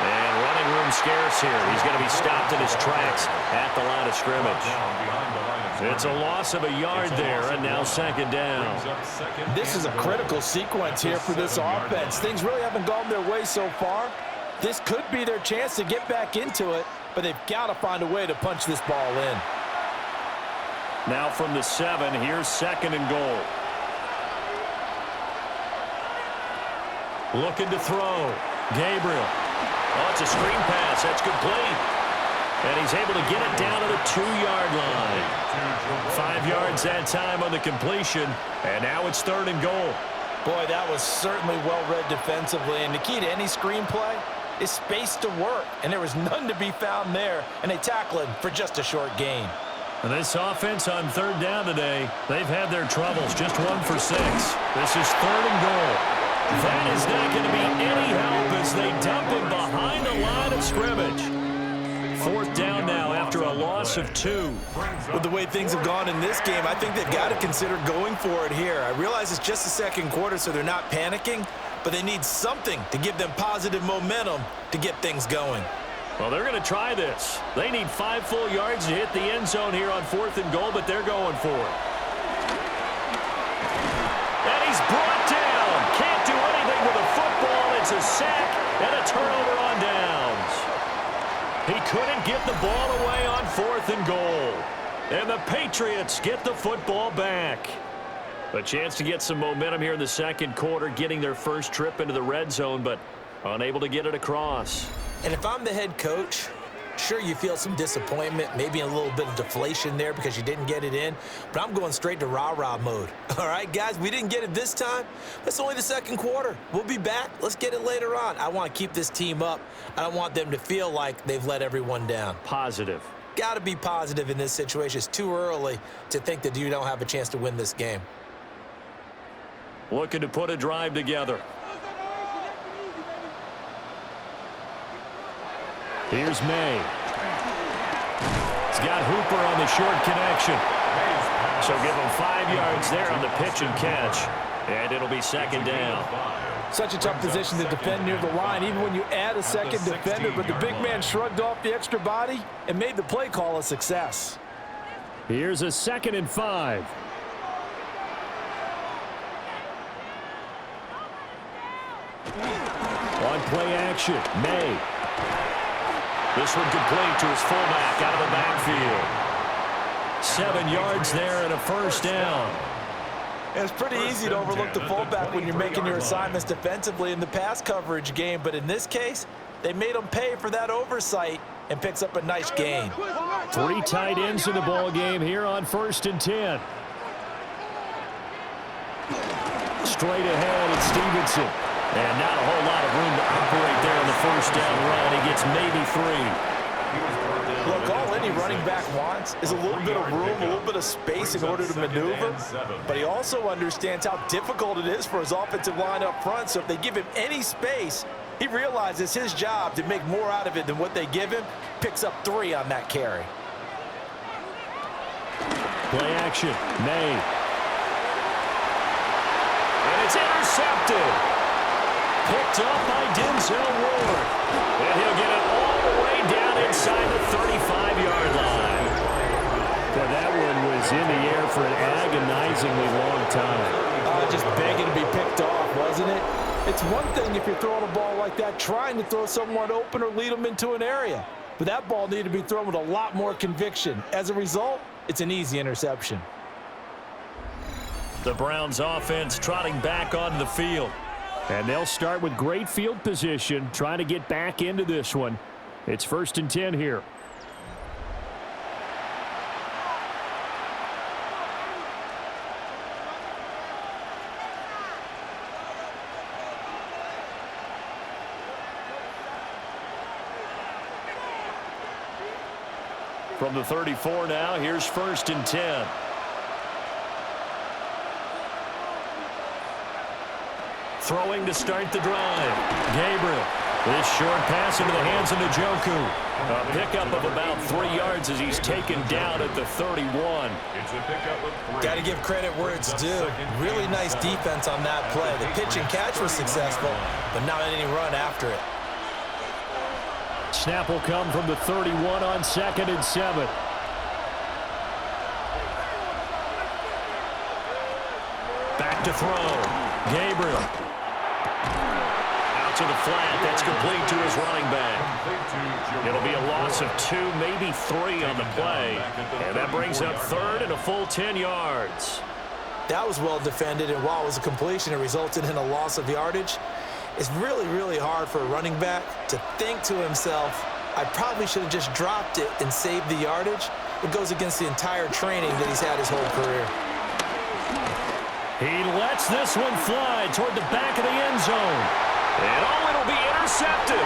And running room scarce here. He's going to be stopped in his tracks at the line of scrimmage. It's a loss of a yard there, and now 2nd down. This is a critical sequence here for this offense. Things really haven't gone their way so far. This could be their chance to get back into it, but they've got to find a way to punch this ball in. Now from the 7, here's 2nd and goal. Looking to throw. Gabriel. Oh, it's a screen pass. That's complete. And he's able to get it down to the 2-yard line. 5 yards that time on the completion. And now it's 3rd and goal. Boy, that was certainly well-read defensively. And the key to any screenplay is space to work. And there was none to be found there. And they tackle him for just a short gain. And this offense on third down today, they've had their troubles. Just 1 for 6. This is 3rd and goal. That is not going to be any help as they dump him behind the line of scrimmage. 4th down now after a loss of 2. With the way things have gone in this game, I think they've got to consider going for it here. I realize it's just the second quarter, so they're not panicking, but they need something to give them positive momentum to get things going. Well, they're going to try this. They need 5 full yards to hit the end zone here on 4th and goal, but they're going for it. And he's brought down. Can't do anything with a football. It's a sack and a turnover on downs. He couldn't get the ball away on 4th and goal. And the Patriots get the football back. A chance to get some momentum here in the second quarter, getting their first trip into the red zone, but unable to get it across. And if I'm the head coach, sure, you feel some disappointment, maybe a little bit of deflation there because you didn't get it in, but I'm going straight to rah-rah mode. All right, guys, we didn't get it this time. That's only the second quarter. We'll be back. Let's get it later on. I want to keep this team up. I don't want them to feel like they've let everyone down. Positive. Got to be positive in this situation. It's too early to think that you don't have a chance to win this game. Looking to put a drive together. Here's May. He's got Hooper on the short connection. So give him 5 yards there on the pitch and catch. And it'll be 2nd down. Such a tough position to defend near the line, even when you add a second defender. But the big man shrugged off the extra body and made the play call a success. Here's a 2nd and 5. On play action, May. This one complete to his fullback out of the backfield. 7 yards there and a 1st down. It's pretty easy to overlook the fullback when you're making your assignments defensively in the pass coverage game, but in this case, they made him pay for that oversight and picks up a nice gain. 3 tight ends in the ball game here on 1st and 10. Straight ahead, it's Stevenson. And not a whole lot of room to operate there on the 1st down run. He gets maybe 3. Look, all any running back wants is a little bit of room, a little bit of space in order to maneuver. But he also understands how difficult it is for his offensive line up front. So if they give him any space, he realizes his job to make more out of it than what they give him. Picks up 3 on that carry. Play action, May. And it's intercepted. Picked up by Denzel Ward. And he'll get it all the way down inside the 35-yard line. Well, that one was in the air for an agonizingly long time. Just begging to be picked off, wasn't it? It's one thing if you're throwing a ball like that, trying to throw someone open or lead them into an area. But that ball needed to be thrown with a lot more conviction. As a result, it's an easy interception. The Browns offense trotting back onto the field. And they'll start with great field position, trying to get back into this one. It's 1st and 10 here. From the 34 now, here's 1st and 10. Throwing to start the drive. Gabriel. This short pass into the hands of Njoku. A pickup of about 3 yards as he's taken down at the 31. Got to give credit where it's due. Really nice defense on that play. The pitch and catch was successful, but not any run after it. Snap will come from the 31 on 2nd and 7. Back to throw. Gabriel. To the flat. That's complete to his running back. It'll be a loss of 2, maybe 3 on the play. And that brings up 3rd and a full 10 yards. That was well defended, and while it was a completion, it resulted in a loss of yardage. It's really, really hard for a running back to think to himself, I probably should have just dropped it and saved the yardage. It goes against the entire training that he's had his whole career. He lets this one fly toward the back of the end zone. And it'll be intercepted.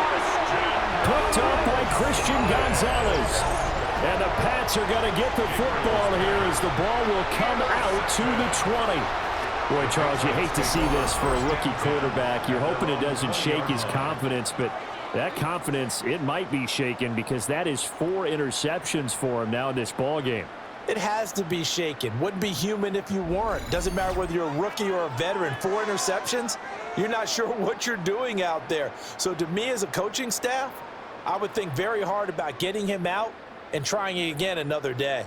Picked up by Christian Gonzalez. And the Pats are going to get the football here as the ball will come out to the 20. Boy, Charles, you hate to see this for a rookie quarterback. You're hoping it doesn't shake his confidence, but that confidence, it might be shaken because that is 4 interceptions for him now in this ball game. It has to be shaken. Wouldn't be human if you weren't. Doesn't matter whether you're a rookie or a veteran. 4 interceptions, you're not sure what you're doing out there. So to me as a coaching staff, I would think very hard about getting him out and trying it again another day.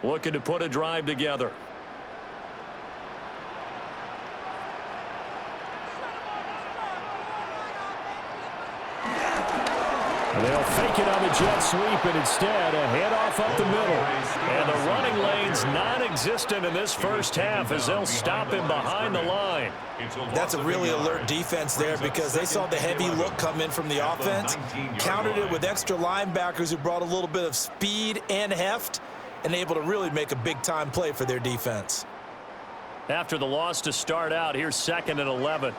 Looking to put a drive together. They'll fake it on the jet sweep, and instead a handoff up the middle. And the running lane's non-existent in this first half as they'll stop him behind the line. That's a really alert defense there because they saw the heavy look come in from the offense, countered it with extra linebackers who brought a little bit of speed and heft, and able to really make a big-time play for their defense. After the loss to start out, here's 2nd and 11.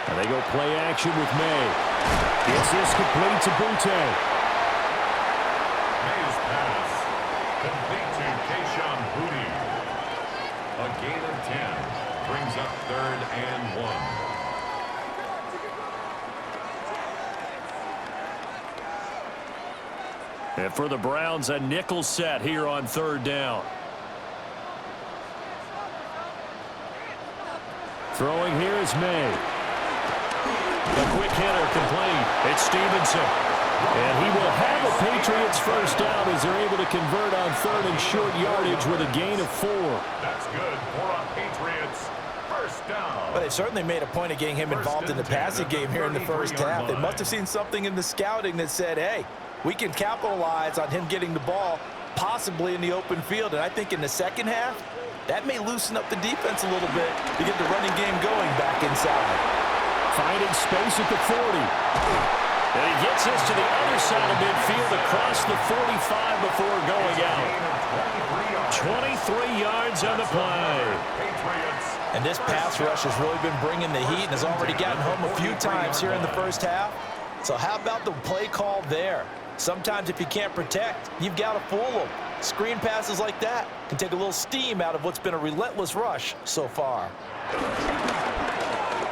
And they go play action with May. Gets this complete to Butte. May's pass complete to Keyshawn Boutte. A gain of 10 brings up 3rd and 1. And for the Browns, a nickel set here on 3rd down. Throwing here is May. The quick hitter complete. It's Stevenson. And he will have a Patriots first down as they're able to convert on 3rd and short yardage with a gain of 4. That's good for a Patriots first down. But they've certainly made a point of getting him involved in the passing game here in the first half. They must have seen something in the scouting that said, hey, we can capitalize on him getting the ball possibly in the open field. And I think in the second half, that may loosen up the defense a little bit to get the running game going back inside. Finding space at the 40. And he gets this to the other side of midfield across the 45 before going out. 23 yards on the play. And this pass rush has really been bringing the heat and has already gotten home a few times here in the first half. So how about the play call there? Sometimes if you can't protect, you've got to fool them. Screen passes like that can take a little steam out of what's been a relentless rush so far.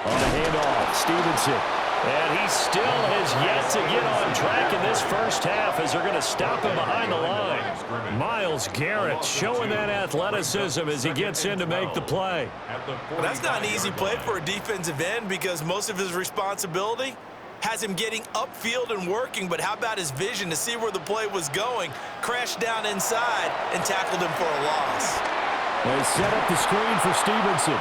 On a handoff, Stevenson. And he still has yet to get on track in this first half as they're going to stop him behind the line. Myles Garrett showing that athleticism as he gets in to make the play. Well, that's not an easy play for a defensive end because most of his responsibility has him getting upfield and working, but how about his vision to see where the play was going, crashed down inside, and tackled him for a loss. They set up the screen for Stevenson.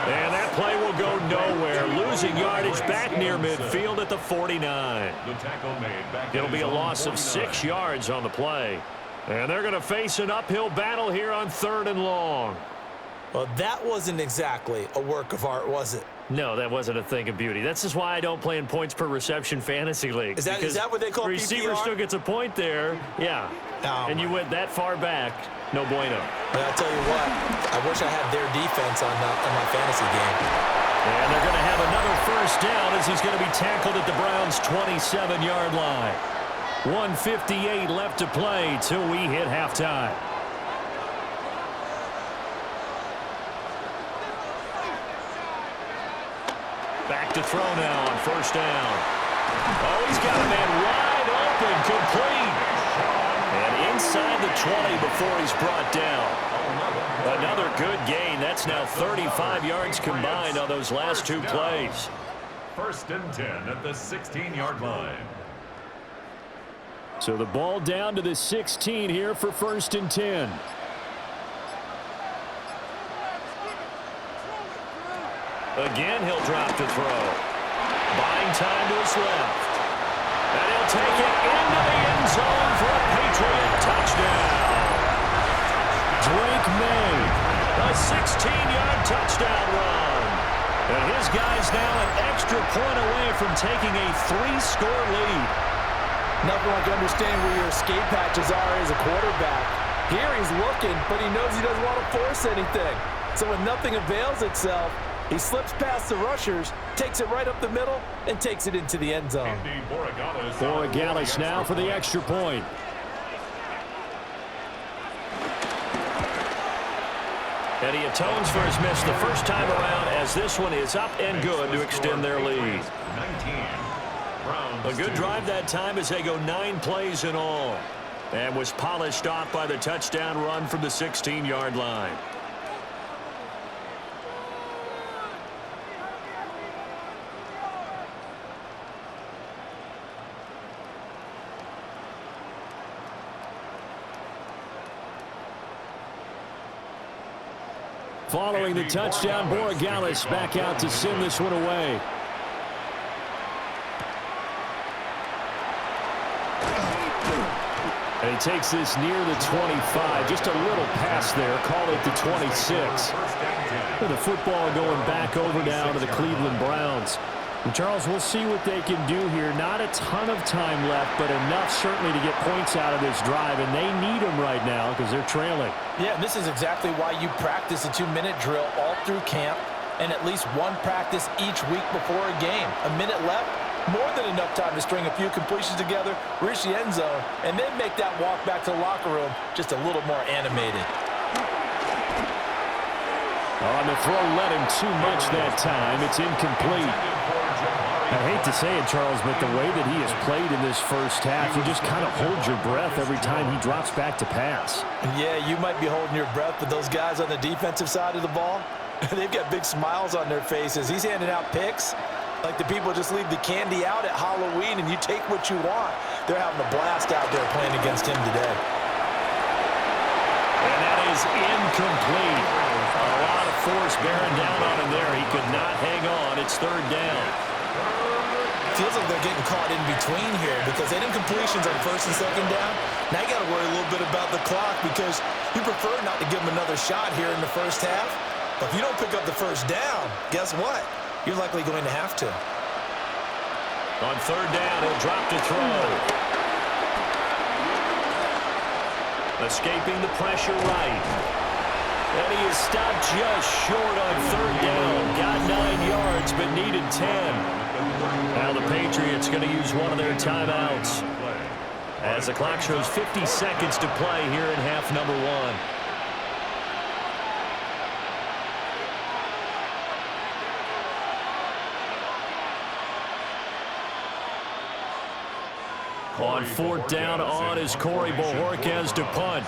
And that play will go nowhere, losing yardage back near midfield at the 49. It'll be a loss of 6 yards on the play. And they're going to face an uphill battle here on 3rd and long. Well, that wasn't exactly a work of art, was it? No, that wasn't a thing of beauty. That's just why I don't play in points per reception fantasy leagues. Is that what they call PPR? Receiver still gets a point there. Yeah. And you went that far back. No bueno. But I'll tell you what, I wish I had their defense on my fantasy game. And they're going to have another first down as he's going to be tackled at the Browns' 27-yard line. 1:58 left to play till we hit halftime. Back to throw now on first down. Oh, he's got a man wide open, complete. And inside the 20 before he's brought down. Another good gain. That's now 35 yards combined on those last 2 plays. 1st and 10 at the 16-yard line. So the ball down to the 16 here for 1st and 10. Again, he'll drop to throw. Buying time to his left. And he'll take it into the end zone for a Patriot touchdown. Drake May. A 16-yard touchdown run. And his guy's now an extra point away from taking a 3-score lead. Nothing like understanding where your escape hatches are as a quarterback. Here he's looking, but he knows he doesn't want to force anything. So when nothing avails itself, he slips past the rushers, takes it right up the middle, and takes it into the end zone. Borregales now for the extra point. And he atones for his miss the first time around as this one is up and good to extend their lead. A good drive that time as they go 9 plays in all. And was polished off by the touchdown run from the 16-yard line. Following the touchdown, Borregales back out to send this one away. And he takes this near the 25. Just a little pass there. Call it the 26. With the football going back over now to the Cleveland Browns. And Charles, we'll see what they can do here. Not a ton of time left, but enough certainly to get points out of this drive. And they need them right now because they're trailing. Yeah, and this is exactly why you practice a 2-minute drill all through camp and at least one practice each week before a game. A minute left, more than enough time to string a few completions together, reach the end zone, and then make that walk back to the locker room just a little more animated. On the throw, let him too much that time. It's incomplete. I hate to say it, Charles, but the way that he has played in this first half, you just kind of hold your breath every time he drops back to pass. Yeah, you might be holding your breath, but those guys on the defensive side of the ball, they've got big smiles on their faces. He's handing out picks like the people just leave the candy out at Halloween and you take what you want. They're having a blast out there playing against him today. And that is incomplete. A lot of force bearing down on him there. He could not hang on. It's third down. Feels like they're getting caught in between here because they didn't completions on first and second down. Now you got to worry a little bit about the clock because you prefer not to give them another shot here in the first half. But if you don't pick up the first down, guess what? You're likely going to have to. On third down, he'll drop to throw. Escaping the pressure right. And he is stopped just short on third down. Got 9 yards, but needed 10. Now the Patriots going to use one of their timeouts. As the clock shows 50 seconds to play here in half number 1. On fourth down on is Corey Bojorquez to punt.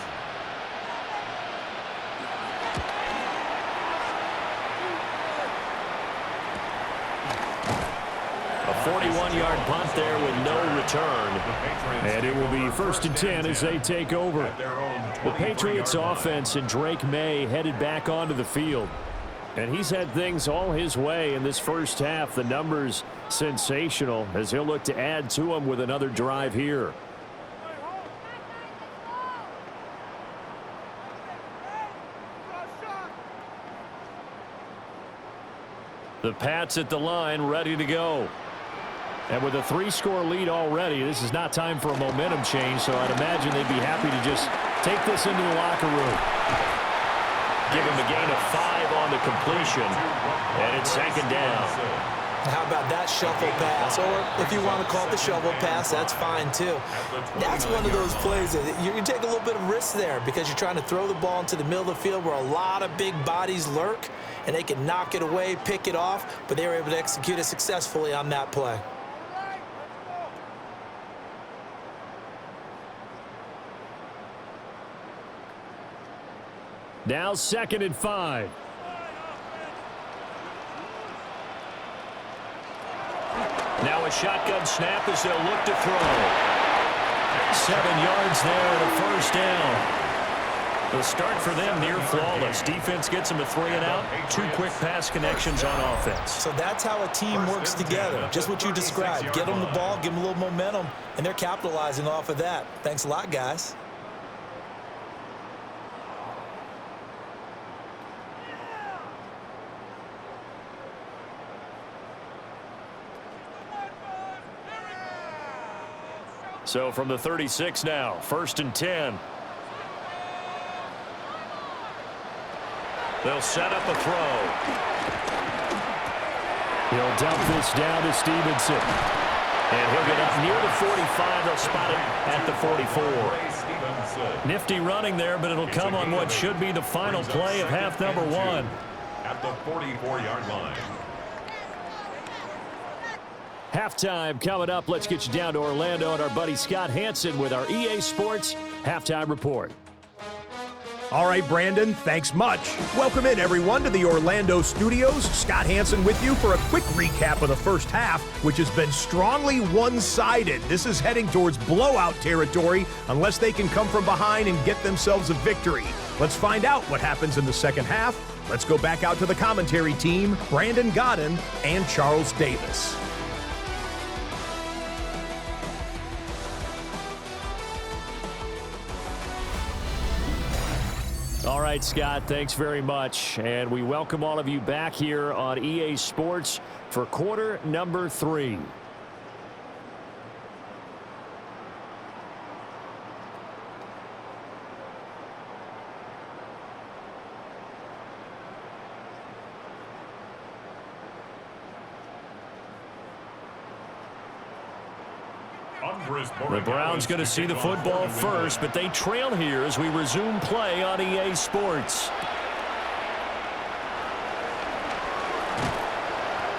A 41-yard punt there with no return. And it will be first and 10 as they take over. The Patriots offense and Drake May headed back onto the field. And he's had things all his way in this first half. The numbers sensational as he'll look to add to them with another drive here. The Pats at the line ready to go. And with a 3-score lead already, this is not time for a momentum change, so I'd imagine they'd be happy to just take this into the locker room. Give him a gain of 5 on the completion, and it's second down. How about that shuffle pass? Or if you want to call it the shovel pass, that's fine too. That's one of those plays that you take a little bit of risk there because you're trying to throw the ball into the middle of the field where a lot of big bodies lurk, and they can knock it away, pick it off, but they were able to execute it successfully on that play. Now 2nd and 5. Now a shotgun snap as they'll look to throw. 7 yards there and a first down. The start for them near flawless. Defense gets them a 3-and-out. 2 quick pass connections on offense. So that's how a team works together. Just what you described. Get them the ball, give them a little momentum, and they're capitalizing off of that. Thanks a lot, guys. So from the 36 now, 1st and 10. They'll set up a throw. He'll dump this down to Stevenson. And he'll get up near the 45. They'll spot it at the 44. Nifty running there, but it'll come on what should be the final play of half number 1. At the 44-yard line. Halftime coming up. Let's get you down to Orlando and our buddy Scott Hansen with our EA Sports Halftime Report. All right, Brandon, thanks much. Welcome in, everyone, to the Orlando studios. Scott Hansen with you for a quick recap of the first half, which has been strongly one-sided. This is heading towards blowout territory unless they can come from behind and get themselves a victory. Let's find out what happens in the second half. Let's go back out to the commentary team, Brandon Godden and Charles Davis. All right, Scott, thanks very much. And we welcome all of you back here on EA Sports for quarter number 3. The Browns going to see the football first, but they trail here as we resume play on EA Sports.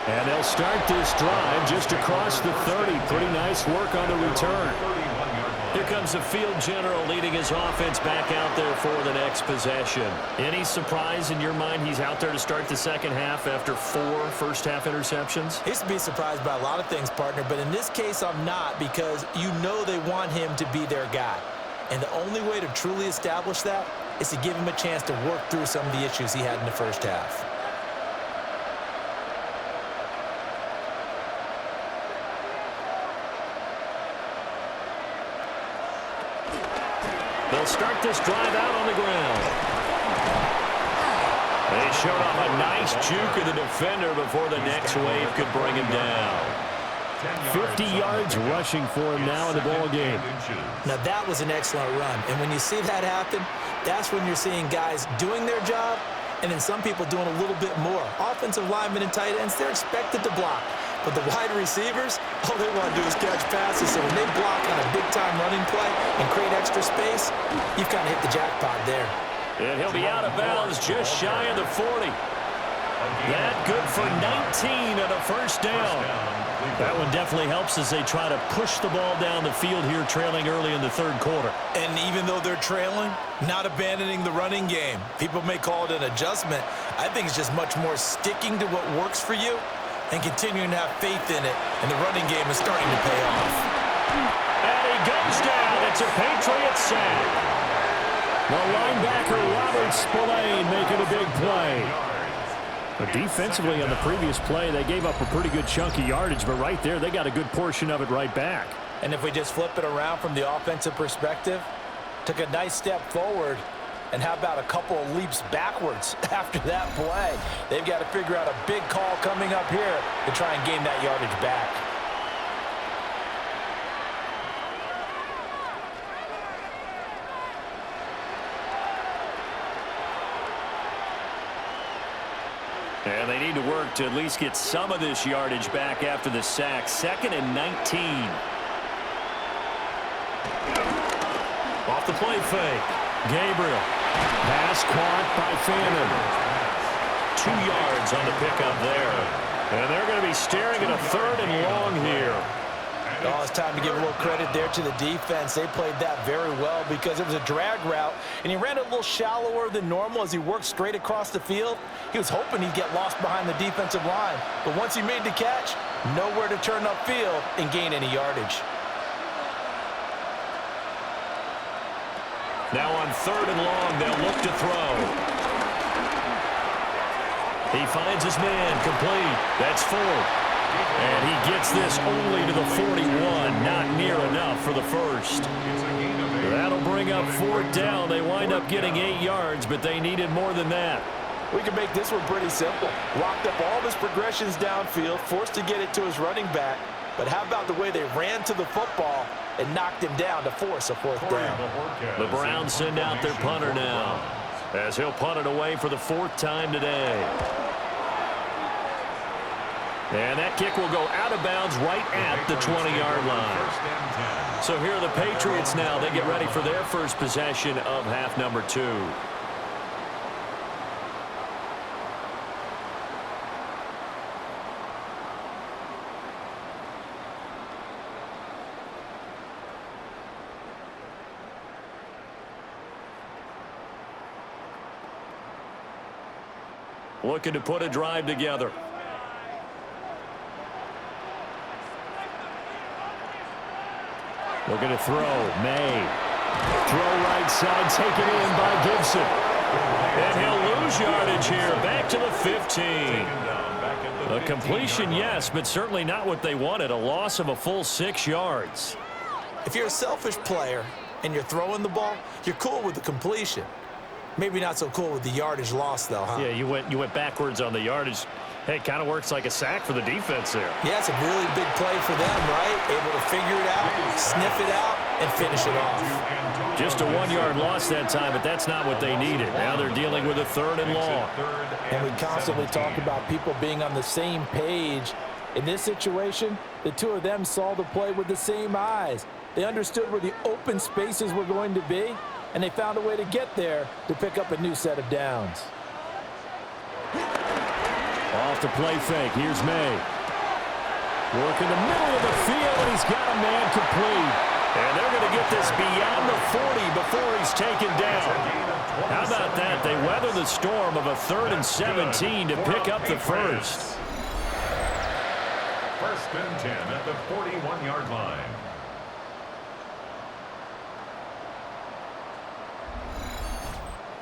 And they'll start this drive just across the 30. Pretty nice work on the return. Here comes the field general leading his offense back out there for the next possession. Any surprise in your mind he's out there to start the second half after 4 first-half interceptions? He's to be surprised by a lot of things, partner, but in this case I'm not, because you know they want him to be their guy. And the only way to truly establish that is to give him a chance to work through some of the issues he had in the first half. They'll start this drive out on the ground. They showed off a nice juke of the defender before the next wave could bring him down. 50 yards rushing for him now in the ball game. Now that was an excellent run, and when you see that happen, that's when you're seeing guys doing their job and then some people doing a little bit more. Offensive linemen and tight ends, they're expected to block. But the wide receivers, all they want to do is catch passes. So when they block on a big-time running play and create extra space, you've kind of hit the jackpot there. And he'll be out of bounds just shy of the 40. That good for 19 on a first down. That one definitely helps as they try to push the ball down the field here, trailing early in the third quarter. And even though they're trailing, not abandoning the running game. People may call it an adjustment. I think it's just much more sticking to what works for you and continuing to have faith in it, and the running game is starting to pay off. And he goes down. It's a Patriots sack. The linebacker, Robert Spillane, making a big play. But defensively on the previous play, they gave up a pretty good chunk of yardage, but right there, they got a good portion of it right back. And if we just flip it around from the offensive perspective, took a nice step forward, and how about a couple of leaps backwards after that play? They've got to figure out a big call coming up here to try and gain that yardage back. And they need to work to at least get some of this yardage back after the sack. 2nd and 19. Off the play fake. Gabriel. Pass caught by Fannin. 2 yards on the pickup there. And they're going to be staring at a 3rd and long here. Oh, it's time to give a little credit there to the defense. They played that very well because it was a drag route, and he ran it a little shallower than normal as he worked straight across the field. He was hoping he'd get lost behind the defensive line, but once he made the catch, nowhere to turn upfield and gain any yardage. Now on 3rd and long, they'll look to throw. He finds his man, complete. That's Ford. And he gets this only to the 41, not near enough for the first. That'll bring up 4th down. They wind up getting 8 yards, but they needed more than that. We can make this one pretty simple. Locked up all of his progressions downfield, forced to get it to his running back. But how about the way they ran to the football and knocked him down to force a fourth down. The Browns send out their punter now, as he'll punt it away for the 4th time today. And that kick will go out of bounds right at the 20-yard line. So here are the Patriots now. They get ready for their first possession of half number 2. Looking to put a drive together. Looking to throw. May. Throw right side, taken in by Gibson. And he'll lose yardage here. Back to the 15. A completion, yes, but certainly not what they wanted. A loss of a full 6 yards. If you're a selfish player and you're throwing the ball, you're cool with the completion. Maybe not so cool with the yardage loss, though, huh? Yeah, you went backwards on the yardage. Hey, it kind of works like a sack for the defense there. Yeah, it's a really big play for them, right? Able to figure it out, sniff it out, and finish it off. Just a 1-yard loss that time, but that's not what they needed. Now they're dealing with a 3rd and long. And we constantly talk about people being on the same page. In this situation, the two of them saw the play with the same eyes. They understood where the open spaces were going to be, and they found a way to get there to pick up a new set of downs. Off the play fake. Here's May. Work in the middle of the field, and he's got a man complete. And they're going to get this beyond the 40 before he's taken down. How about that? They weather the storm of a 3rd and 17 to pick up the first. 1st and 10 at the 41-yard line.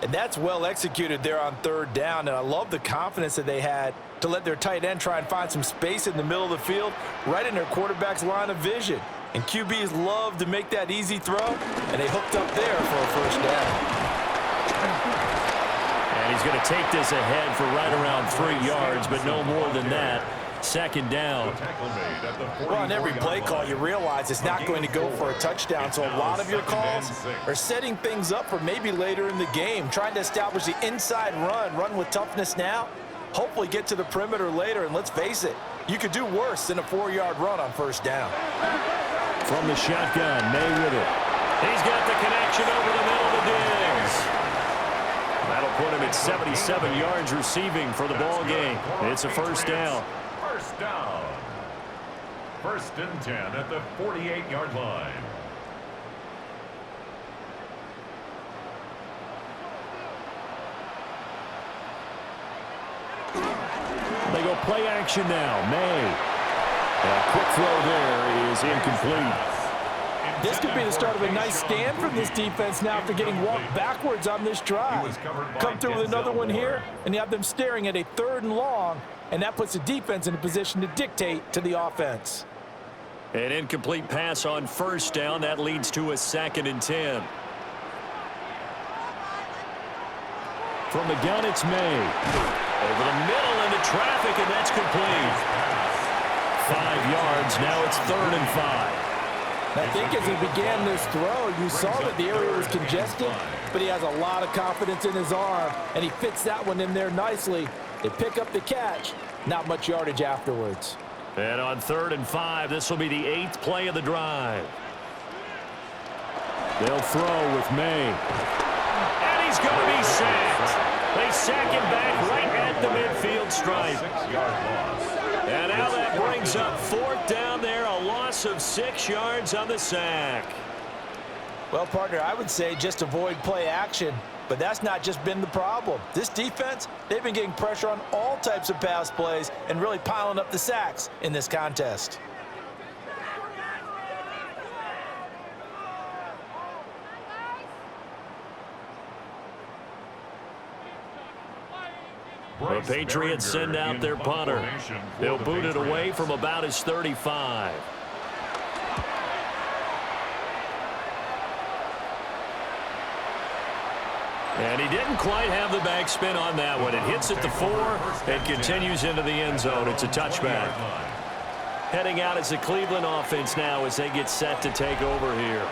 And that's well executed there on 3rd down, and I love the confidence that they had to let their tight end try and find some space in the middle of the field, right in their quarterback's line of vision. And QBs love to make that easy throw, and they hooked up there for a 1st down. And he's going to take this ahead for right around 3 yards, but no more than that. 2nd down. Well, on every play call, you realize it's not going to go for a touchdown, so a lot of your calls are setting things up for maybe later in the game, trying to establish the inside run with toughness now, hopefully get to the perimeter later, and let's face it, you could do worse than a 4-yard run on 1st down. From the shotgun, May with it. He's got the connection over the middle to Diggs. That'll put him at 77 yards receiving for the ball game. It's a 1st down. 1st down. 1st and 10 at the 48-yard line. They go play action now. May. A quick throw there is incomplete. This could be the start of a nice stand from this defense now after getting walked backwards on this drive. Come through with another one here, and you have them staring at a 3rd and long, and that puts the defense in a position to dictate to the offense. An incomplete pass on 1st down. That leads to a 2nd and 10. From the gun, it's May. Over the middle into traffic, and that's complete. 5 yards. Now it's 3rd and 5. I think as he began this throw, you saw that the area was congested, but he has a lot of confidence in his arm, and he fits that one in there nicely. They pick up the catch. Not much yardage afterwards. And on 3rd and 5, this will be the 8th play of the drive. They'll throw with May. And he's going to be sacked. They sack him back right at the midfield stripe. And now that brings up 4th down there, a loss of 6 yards on the sack. Well, partner, I would say just avoid play action, but that's not just been the problem. This defense, they've been getting pressure on all types of pass plays and really piling up the sacks in this contest. The Patriots send out their punter. They'll boot it away from about his 35. And he didn't quite have the backspin on that one. It hits at the 4 and continues into the end zone. It's a touchback. heading out as the Cleveland offense now as they get set to take over here.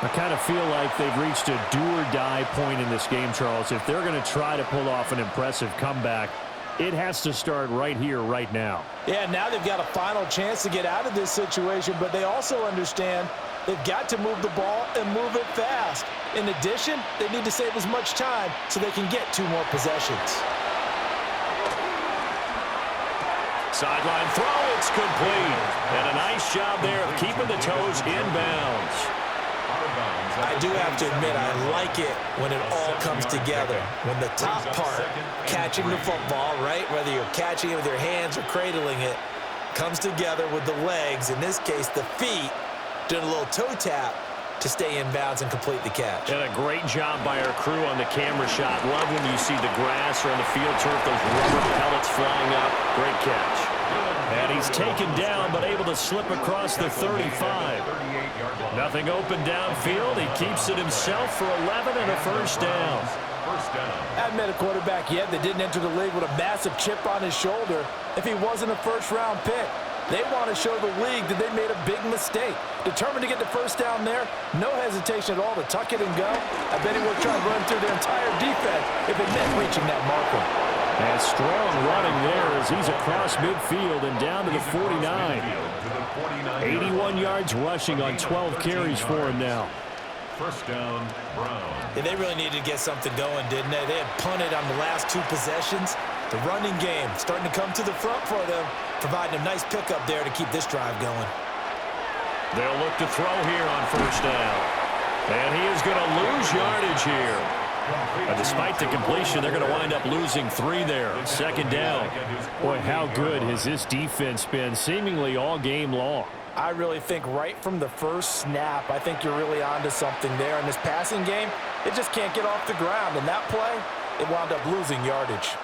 I kind of feel like they've reached a do-or-die point in this game, Charles. If they're going to try to pull off an impressive comeback, it has to start right here, right now. Yeah, now they've got a final chance to get out of this situation, but they also understand they've got to move the ball and move it fast. In addition, they need to save as much time so they can get 2 more possessions. Sideline throw, it's complete. And a nice job there of keeping the toes inbounds. I do have to admit, I like it when it all comes together. When the top part, catching the football, right, whether you're catching it with your hands or cradling it, comes together with the legs, in this case the feet, doing a little toe tap to stay in bounds and complete the catch. And a great job by our crew on the camera shot. Love when you see the grass or on the field turf, those rubber pellets flying up. Great catch. And he's taken down, but able to slip across the 35. Nothing open downfield. He keeps it himself for 11 and a first down. Hadn't met a quarterback yet that didn't enter the league with a massive chip on his shoulder if he wasn't a first-round pick. They want to show the league that they made a big mistake. Determined to get the first down there, no hesitation at all to tuck it and go. I bet he will try and run through their entire defense if it meant reaching that marker. And strong running there as he's across midfield and down to the 49. 81 yards rushing on 12 carries for him now. First down, Brown. Yeah, they really needed to get something going, didn't they? They had punted on the last 2 possessions. The running game starting to come to the front for them, providing a nice pickup there to keep this drive going. They'll look to throw here on first down. And he is going to lose yardage here. But despite the completion, they're going to wind up losing 3 there. Second down. Boy, how good has this defense been seemingly all game long? I really think right from the first snap, I think you're really onto something there. In this passing game, it just can't get off the ground. And that play, it wound up losing yardage.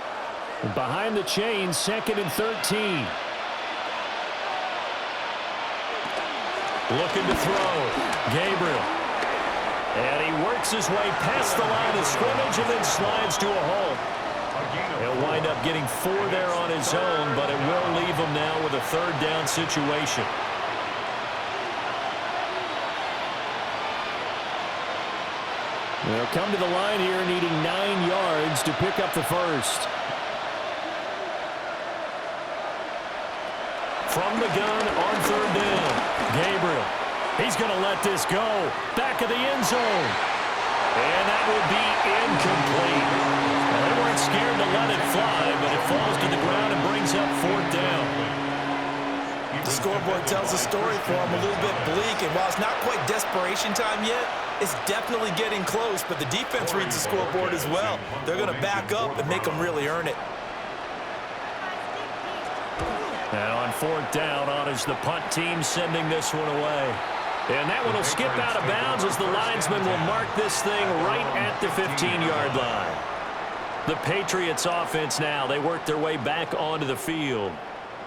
Behind the chain, 2nd and 13. Looking to throw. Gabriel. And he works his way past the line of scrimmage and then slides to a hole. He'll wind up getting 4 there on his own, but it will leave him now with a 3rd down situation. They'll come to the line here needing 9 yards to pick up the first. From the gun on 3rd down. Gabriel. He's going to let this go. Back of the end zone. And that would be incomplete. Well, they weren't scared to let it fly, but it falls to the ground and brings up 4th down. The scoreboard tells a story for him, a little bit bleak, and while it's not quite desperation time yet, it's definitely getting close, but the defense reads the scoreboard as well. They're going to back up and make them really earn it. And on 4th down, on is the punt team sending this one away. And that one will skip out of bounds as the linesman will mark this thing right at the 15-yard line. The Patriots offense now, they work their way back onto the field.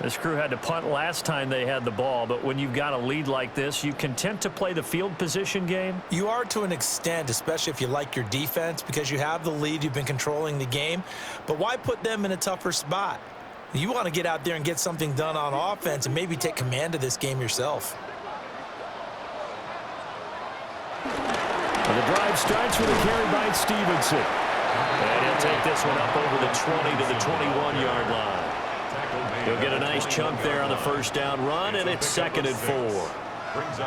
This crew had to punt last time they had the ball, but when you've got a lead like this, you content to play the field position game? You are to an extent, especially if you like your defense, because you have the lead, you've been controlling the game. But why put them in a tougher spot? You want to get out there and get something done on offense and maybe take command of this game yourself. Well, the drive starts with a carry by Stevenson. And he'll take this one up over the 20 to the 21-yard line. He'll get a nice chunk there on the first down run, and it's 2nd and 4.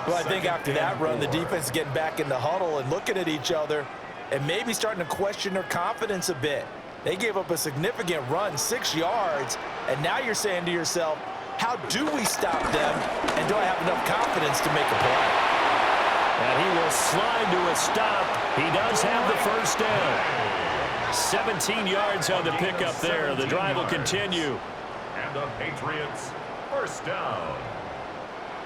Well, I think after that run, the defense is getting back in the huddle and looking at each other and maybe starting to question their confidence a bit. They gave up a significant run, 6 yards, and now you're saying to yourself, how do we stop them, and do I have enough confidence to make a play? And he will slide to a stop. He does have the first down. 17 yards on the pickup there. The drive will continue. And the Patriots, first down.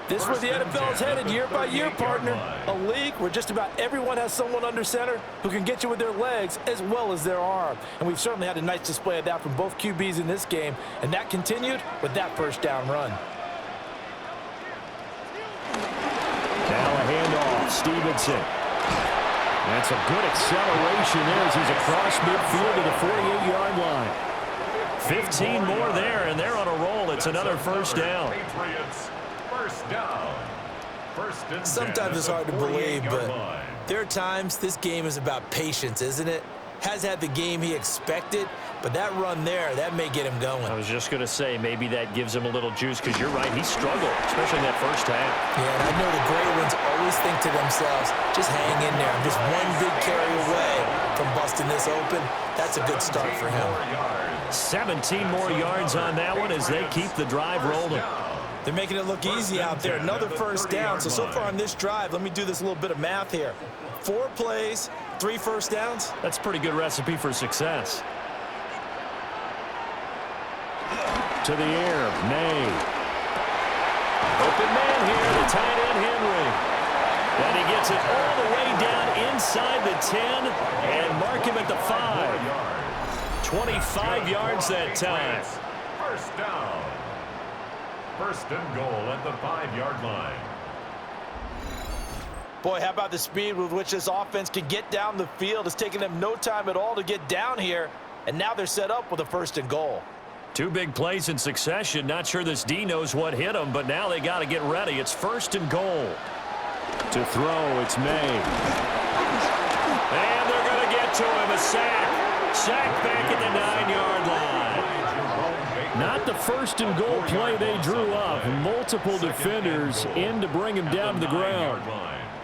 This is where the NFL is headed year by year, partner. A league where just about everyone has someone under center who can get you with their legs as well as their arm. And we've certainly had a nice display of that from both QBs in this game. And that continued with that first down run. Now a handoff, Stevenson. That's a good acceleration there as he's across midfield to the 48-yard line. 15 more there, and they're on a roll. It's It's another first down. Patriots, first down. First and 10 Sometimes it's hard to believe, but line. there are times this game is about patience, isn't it? Has had the game he expected, but that run there, that may get him going. I was just going to say, maybe that gives him a little juice, because you're right, he struggled, especially in that first half. Yeah, and I know the great ones always think to themselves, just hang in there. I'm just one big carry away from busting this open. That's a good start for him. 17 more yards on that one as they keep the drive rolling. They're making it look easy out there. Another first down. So far on this drive, let me do this little bit of math here. 4 plays, 3 first downs. That's a pretty good recipe for success. To the air, May. Open man here, the tight end Henry. And he gets it all the way down inside the 10 and mark him at the 5. 25 yards that time. First down. First and goal at the 5-yard line. Boy, how about the speed with which this offense can get down the field? It's taken them no time at all to get down here, and now they're set up with a first and goal. 2 big plays in succession. Not sure this D knows what hit him, but now they got to get ready. It's first and goal. To throw, it's May. And they're going to get to him. A sack. Sack back at the 9-yard line. Not the first and goal play they drew up. Multiple defenders in to bring him down to the ground.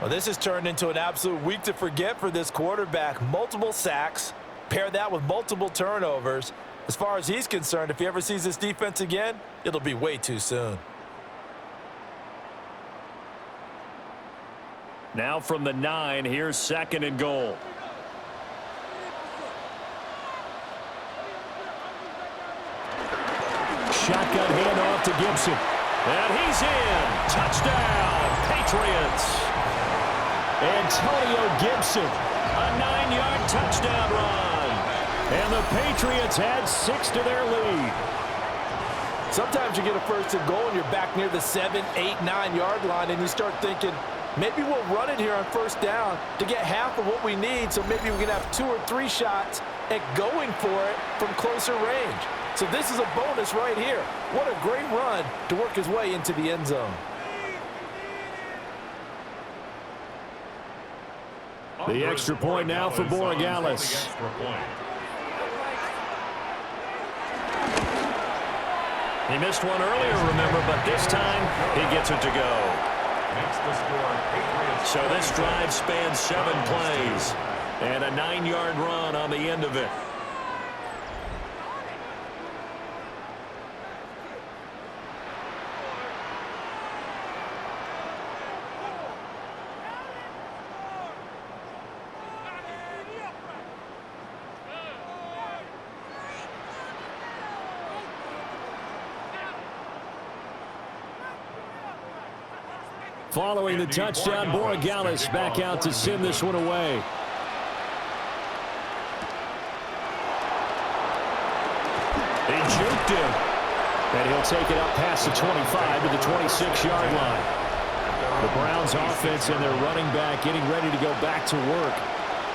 Well, this has turned into an absolute week to forget for this quarterback. Multiple sacks. Pair that with multiple turnovers. As far as he's concerned, if he ever sees this defense again, it'll be way too soon. Now from the 9, here's second and goal. Shotgun handoff to Gibson. And he's in. Touchdown, Patriots. Antonio Gibson, a 9-yard touchdown run. And the Patriots add 6 to their lead. Sometimes you get a first and goal and you're back near the 7, 8, 9-yard line, and you start thinking, maybe we'll run it here on first down to get half of what we need, so maybe we can have 2 or 3 shots at going for it from closer range. So this is a bonus right here. What a great run to work his way into the end zone. The extra point now for Borregales. He missed one earlier, remember, but this time he gets it to go. So this drive spans 7 plays and a 9-yard run on the end of it. Following the touchdown, Borregales back out to send this one away. They juked him. And he'll take it up past the 25 to the 26-yard line. The Browns offense and their running back getting ready to go back to work.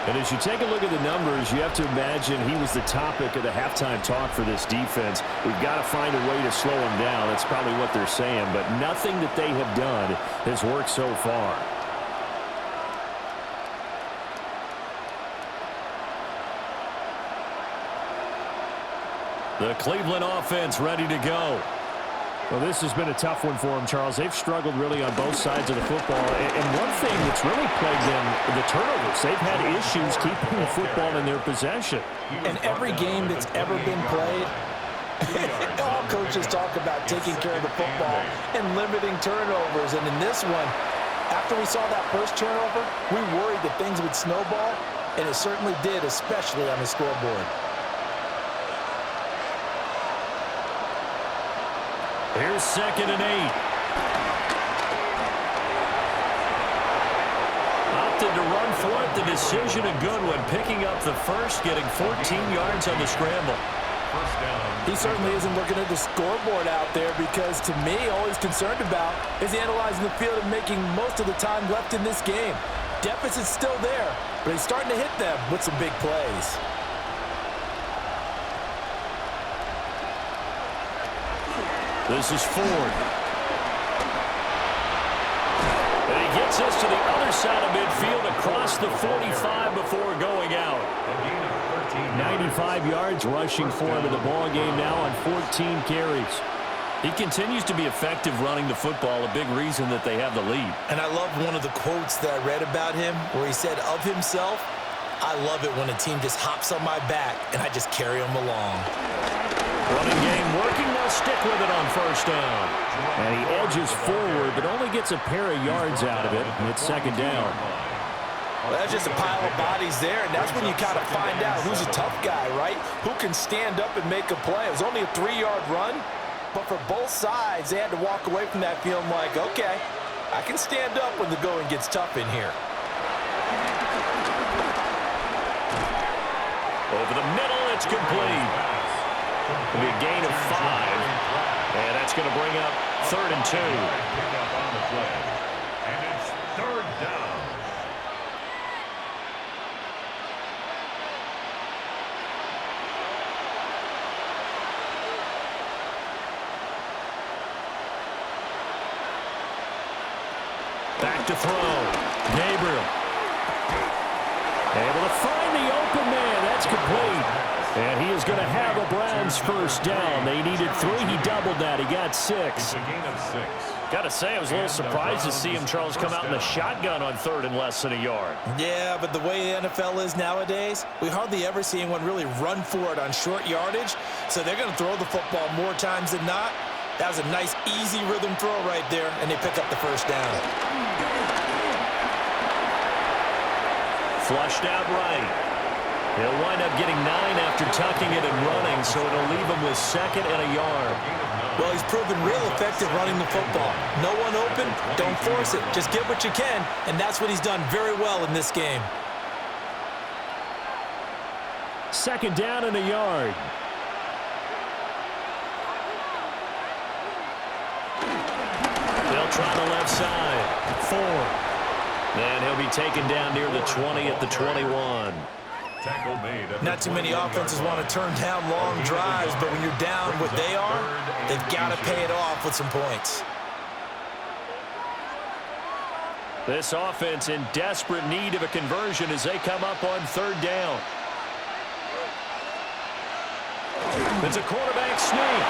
And as you take a look at the numbers, you have to imagine he was the topic of the halftime talk for this defense. We've got to find a way to slow him down. That's probably what they're saying. But nothing that they have done has worked so far. The Cleveland offense ready to go. Well, this has been a tough one for them, Charles. They've struggled really on both sides of the football. And one thing that's really plagued them, the turnovers. They've had issues keeping the football in their possession. In every game that's ever been played, all coaches talk about taking care of the football and limiting turnovers. And in this one, after we saw that first turnover, we worried that things would snowball, and it certainly did, especially on the scoreboard. Here's second and 8. Opted to run for it. The decision a good one. Picking up the first, getting 14 yards on the scramble. He certainly isn't looking at the scoreboard out there because, to me, all he's concerned about is analyzing the field and making most of the time left in this game. Deficit's still there, but he's starting to hit them with some big plays. This is Ford. And he gets this to the other side of midfield across the 45 before going out. 95 yards rushing for him in the ball game now on 14 carries. He continues to be effective running the football, a big reason that they have the lead. And I love one of the quotes that I read about him where he said of himself, "I love it when a team just hops on my back and I just carry them along." Running game working. They'll stick with it on first down. And he edges forward but only gets a pair of yards out of it. And it's second down. Well, that's just a pile of bodies there, and that's when you kind of find out who's a tough guy, right? Who can stand up and make a play. It was only a 3-yard run. But for both sides, they had to walk away from that feeling like, okay, I can stand up when the going gets tough in here. Over the middle, it's complete. It'll be a gain of 5. And that's going to bring up 3rd and 2. And it's 3rd down. Back to throw. Gabriel. Able to find the open man. That's complete. And he is going to have a Browns first down. They needed 3. He doubled that. He got 6. It's a gain of 6. Got to say, I was a little surprised to see him, Charles, come out in the shotgun on 3rd and less than a yard. Yeah, but the way the NFL is nowadays, we hardly ever see anyone really run for it on short yardage. So they're going to throw the football more times than not. That was a nice, easy rhythm throw right there, and they pick up the first down. Flushed out right. He'll wind up getting 9 after tucking it and running, so it'll leave him with 2nd and a yard. Well, he's proven real effective running the football. No one open, don't force it. Just get what you can, and that's what he's done very well in this game. 2nd down and a yard. They'll try the left side. 4. And he'll be taken down near the 20 at the 21. Tackle made. Not too many offenses want to turn down long drives, but when you're down what they are, they've got to pay it off with some points. This offense in desperate need of a conversion as they come up on 3rd down. It's a quarterback sneak.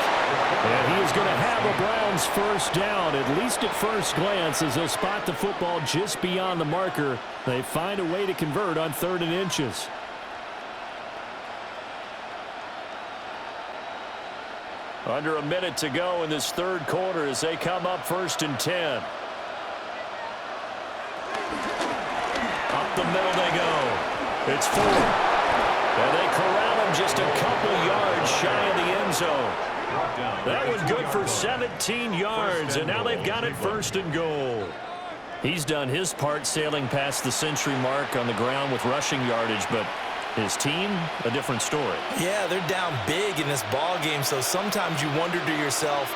And he is going to have a Browns first down, at least at first glance, as they'll spot the football just beyond the marker. They find a way to convert on 3rd and inches. Under a minute to go in this 3rd quarter as they come up 1st and 10. Up the middle they go. It's Ford. And they corral him just a couple yards shy of the end zone. That was good for 17 yards, and now they've got it 1st and goal. He's done his part sailing past the century mark on the ground with rushing yardage, but his team, a different story. Yeah, they're down big in this ball game, so sometimes you wonder to yourself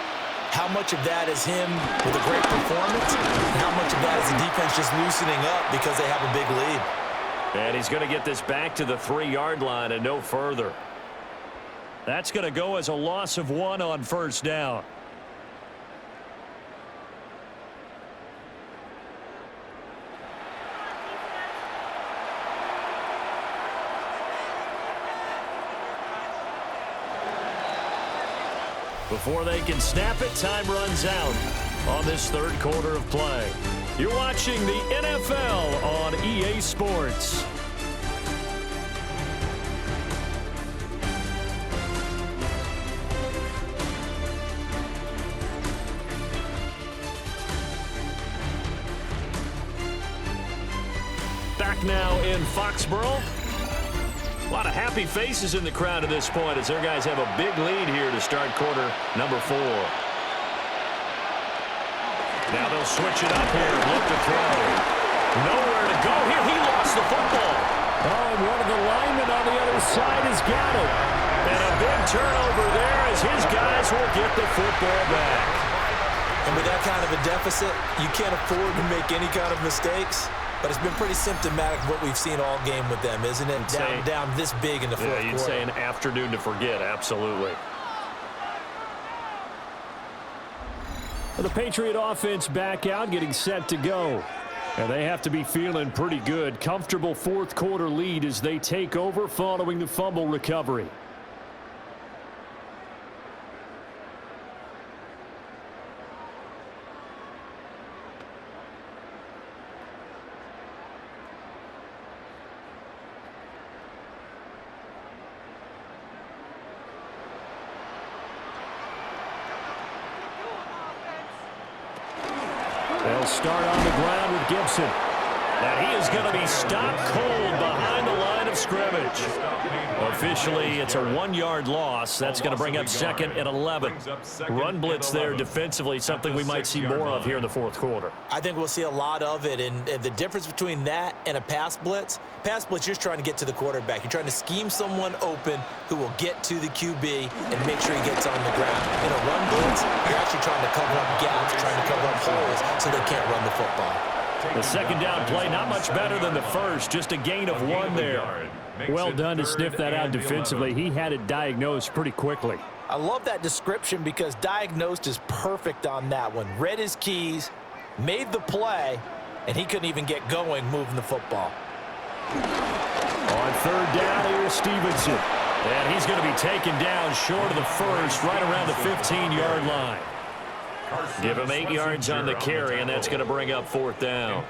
how much of that is him with a great performance and how much of that is the defense just loosening up because they have a big lead. And he's going to get this back to the 3-yard line and no further. That's going to go as a loss of 1 on first down. Before they can snap it, time runs out on this 3rd quarter of play. You're watching the NFL on EA Sports. Back now in Foxborough. A lot of happy faces in the crowd at this point as their guys have a big lead here to start quarter number 4. Now they'll switch it up here. Look to throw. Nowhere to go here. He lost the football. Oh, and one of the linemen on the other side has got it. And a big turnover there as his guys will get the football back. And with that kind of a deficit, you can't afford to make any kind of mistakes. But it's been pretty symptomatic of what we've seen all game with them, isn't it? Down this big in the fourth quarter. You'd say an afternoon to forget, absolutely. The Patriot offense back out, getting set to go. And they have to be feeling pretty good. Comfortable fourth quarter lead as they take over following the fumble recovery. They'll start on the ground with Gibson. And he is going to be stopped cold behind the line of scrimmage. Officially, it's a 1-yard loss. That's going to bring up 2nd and 11. Run blitz there defensively, something we might see more of here in the fourth quarter. I think we'll see a lot of it, and the difference between that and a pass blitz, you're just trying to get to the quarterback. You're trying to scheme someone open who will get to the QB and make sure he gets on the ground. In a run blitz, you're actually trying to cover up gaps, trying to cover up holes so they can't run the football. The second down play, not much better than the first, just a gain of 1 there. Well done to sniff that out defensively. He had it diagnosed pretty quickly. I love that description because diagnosed is perfect on that one. Read his keys, made the play, and he couldn't even get going moving the football. On third down, here's Stevenson. And he's going to be taken down short of the first, right around the 15-yard line. Give him 8 yards on the carry, and that's going to bring up 4th down.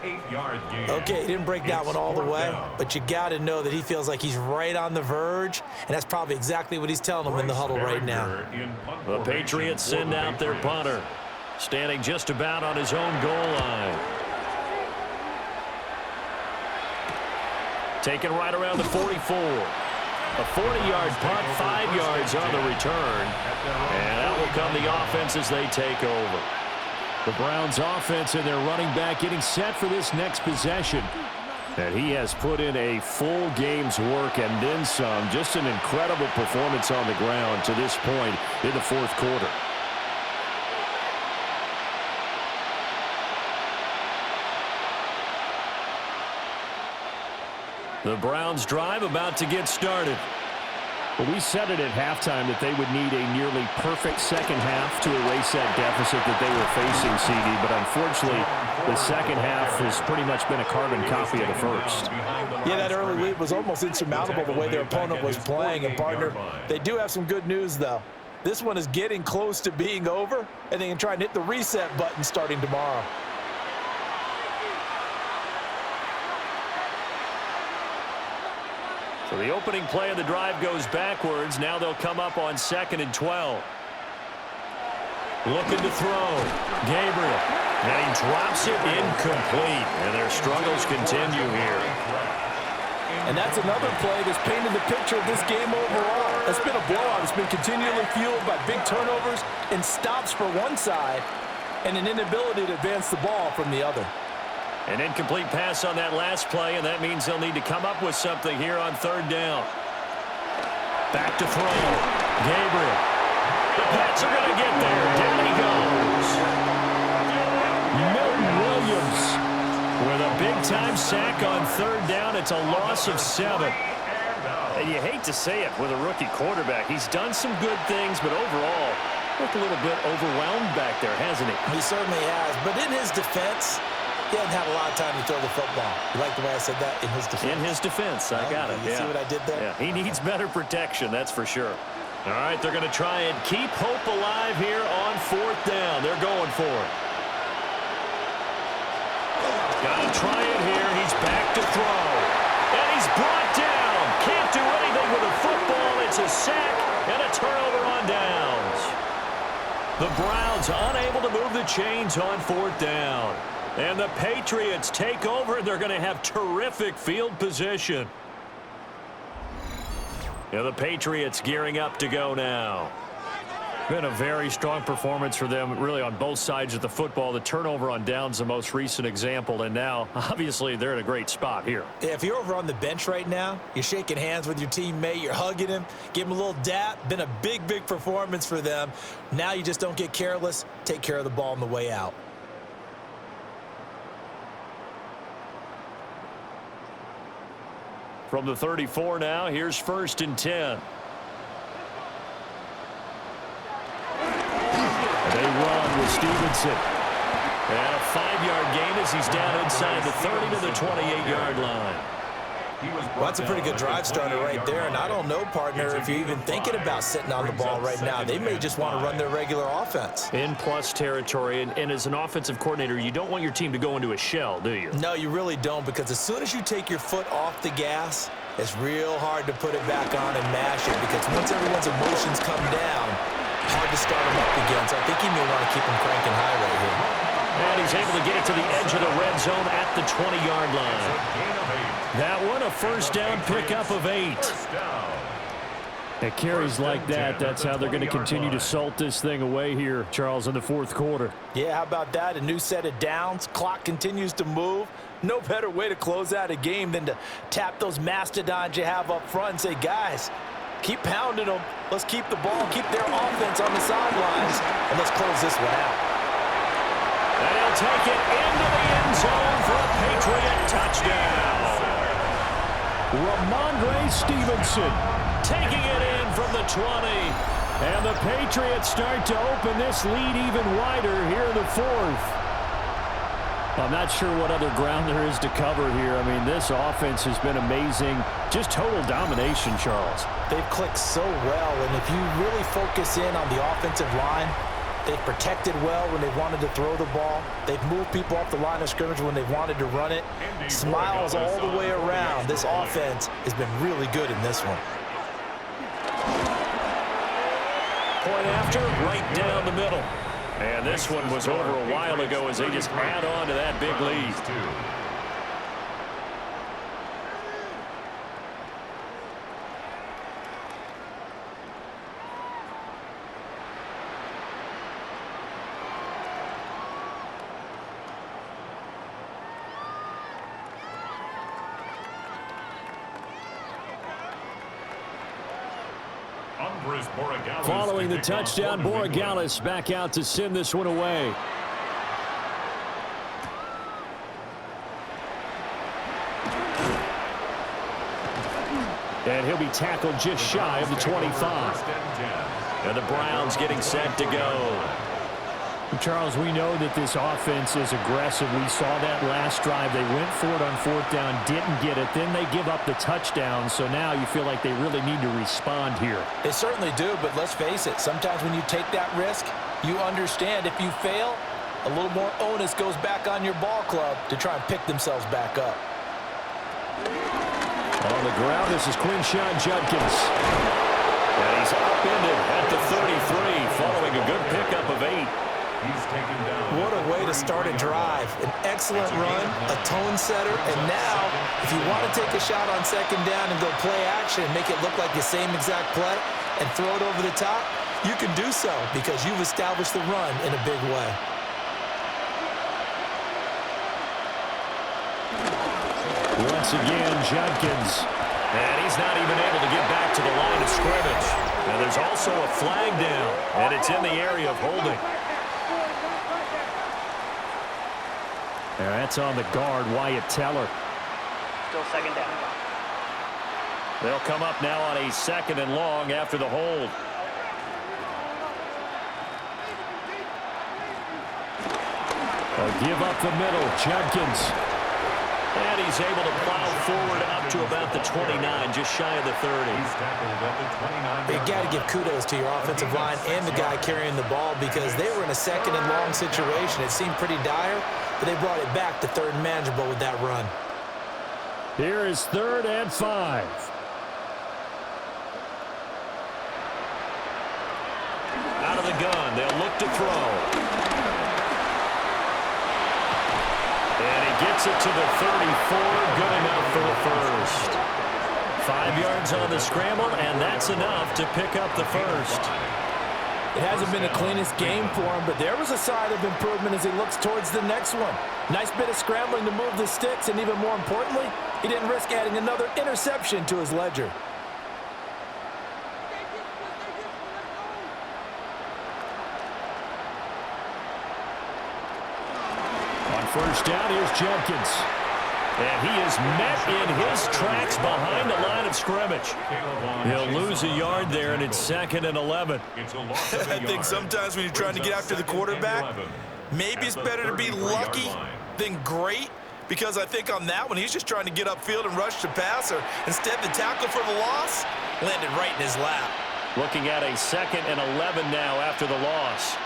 Okay, he didn't break that one all the way, but you got to know that he feels like he's right on the verge, and that's probably exactly what he's telling them in the huddle right now. The Patriots send out their punter, standing just about on his own goal line. Taken right around the 44. A 40-yard punt, 5 yards on the return. And out will come the offense as they take over. The Browns offense and their running back getting set for this next possession. And he has put in a full game's work and then some. Just an incredible performance on the ground to this point in the fourth quarter. The Browns drive about to get started. Well, we said it at halftime that they would need a nearly perfect second half to erase that deficit that they were facing, CD. But unfortunately, the second half has pretty much been a carbon copy of the first. Yeah, that early lead was almost insurmountable the way their opponent was playing. And, partner, they do have some good news, though. This one is getting close to being over, and they can try and hit the reset button starting tomorrow. So the opening play of the drive goes backwards. Now they'll come up on 2nd and 12. Looking to throw. Gabriel. And he drops it incomplete. And their struggles continue here. And that's another play that's painted the picture of this game overall. It's been a blowout. It's been continually fueled by big turnovers and stops for one side and an inability to advance the ball from the other. An incomplete pass on that last play, and that means they'll need to come up with something here on third down. Back to throw. Gabriel. The Pats are going to get there. Down he goes. Milton Williams with a big-time sack on third down. It's a loss of 7. And you hate to say it with a rookie quarterback. He's done some good things, but overall, looked a little bit overwhelmed back there, hasn't he? He certainly has. But in his defense, he hasn't had a lot of time to throw the football. You like the way I said that? In his defense. In his defense. I got it. You see what I did there? Yeah, he needs better protection, that's for sure. All right, they're going to try and keep hope alive here on fourth down. They're going for it. Got to try it here. He's back to throw. And he's brought down. Can't do anything with the football. It's a sack and a turnover on downs. The Browns unable to move the chains on fourth down. And the Patriots take over, and they're going to have terrific field position. Yeah, the Patriots gearing up to go now. Been a very strong performance for them, really, on both sides of the football. The turnover on downs, the most recent example, and now, obviously, they're in a great spot here. Yeah, if you're over on the bench right now, you're shaking hands with your teammate, you're hugging him, give him a little dap. Been a big, big performance for them. Now you just don't get careless. Take care of the ball on the way out. From the 34 now, here's 1st and 10. They run with Stevenson. And a 5-yard gain as he's down inside the 30 to the 28-yard line. Well, that's a pretty good drive starter right there, and I don't know, partner, if you're even thinking about sitting on the ball right now. They may just want to run their regular offense. In plus territory, and as an offensive coordinator, you don't want your team to go into a shell, do you? No, you really don't, because as soon as you take your foot off the gas, it's real hard to put it back on and mash it, because once everyone's emotions come down, hard to start them up again. So I think he may want to keep them cranking high right here. And he's able to get it to the edge of the red zone at the 20-yard line. That one, a first down pickup of 8. At carries like that, that's how they're going to continue to salt this thing away here, Charles, in the fourth quarter. Yeah, how about that? A new set of downs. Clock continues to move. No better way to close out a game than to tap those mastodons you have up front and say, guys, keep pounding them. Let's keep the ball, keep their offense on the sidelines, and let's close this one out. And he'll take it into the end zone for a Patriot touchdown. Ramondre Stevenson Taking it in from the 20. And the Patriots start to open this lead even wider here in the fourth. I'm not sure what other ground there is to cover here. I mean, this offense has been amazing. Just total domination, Charles. They've clicked so well, and if you really focus in on the offensive line, they've protected well when they wanted to throw the ball. They've moved people off the line of scrimmage when they wanted to run it. Smiles all the way around. This offense has been really good in this one. Point after, right down the middle. And this one was over a while ago as they just add on to that big lead. Following the touchdown, Borregales back out to send this one away. And he'll be tackled just shy of the 25. And the Browns getting set to go. Charles, we know that this offense is aggressive. We saw that last drive. They went for it on fourth down, didn't get it. Then they give up the touchdown. So now you feel like they really need to respond here. They certainly do, but let's face it. Sometimes when you take that risk, you understand if you fail, a little more onus goes back on your ball club to try and pick themselves back up. On the ground, this is Quinshawn Judkins. And he's upended at the 33 following a good pickup of 8. He's taken down. What a way to start a drive. An excellent run, a tone setter, and now if you want to take a shot on second down and go play action and make it look like the same exact play and throw it over the top, you can do so because you've established the run in a big way. Once again, Judkins. And he's not even able to get back to the line of scrimmage. And there's also a flag down, and it's in the area of holding. And that's on the guard, Wyatt Teller. Still second down. They'll come up now on a 2nd and long after the hold. They'll give up the middle, Judkins. And he's able to plow forward up to about the 29, just shy of the 30. He's tackled at the 29. You got to give kudos to your offensive line and the guy carrying the ball because they were in a 2nd and long situation. It seemed pretty dire, but they brought it back to 3rd and manageable with that run. Here is 3rd and 5. Out of the gun, they'll look to throw. And he gets it to the 34, good enough for the first. 5 yards on the scramble, and that's enough to pick up the first. It hasn't been the cleanest game for him, but there was a sign of improvement as he looks towards the next one. Nice bit of scrambling to move the sticks, and even more importantly, he didn't risk adding another interception to his ledger. On first down, here's Judkins. And he is met in his tracks behind the line of scrimmage. He'll lose a yard there, and it's 2nd and 11. I think sometimes when you're trying to get after the quarterback, maybe it's better to be lucky than great, because I think on that one, he's just trying to get upfield and rush the passer. Instead, the tackle for the loss landed right in his lap. Looking at a 2nd and 11 now after the loss.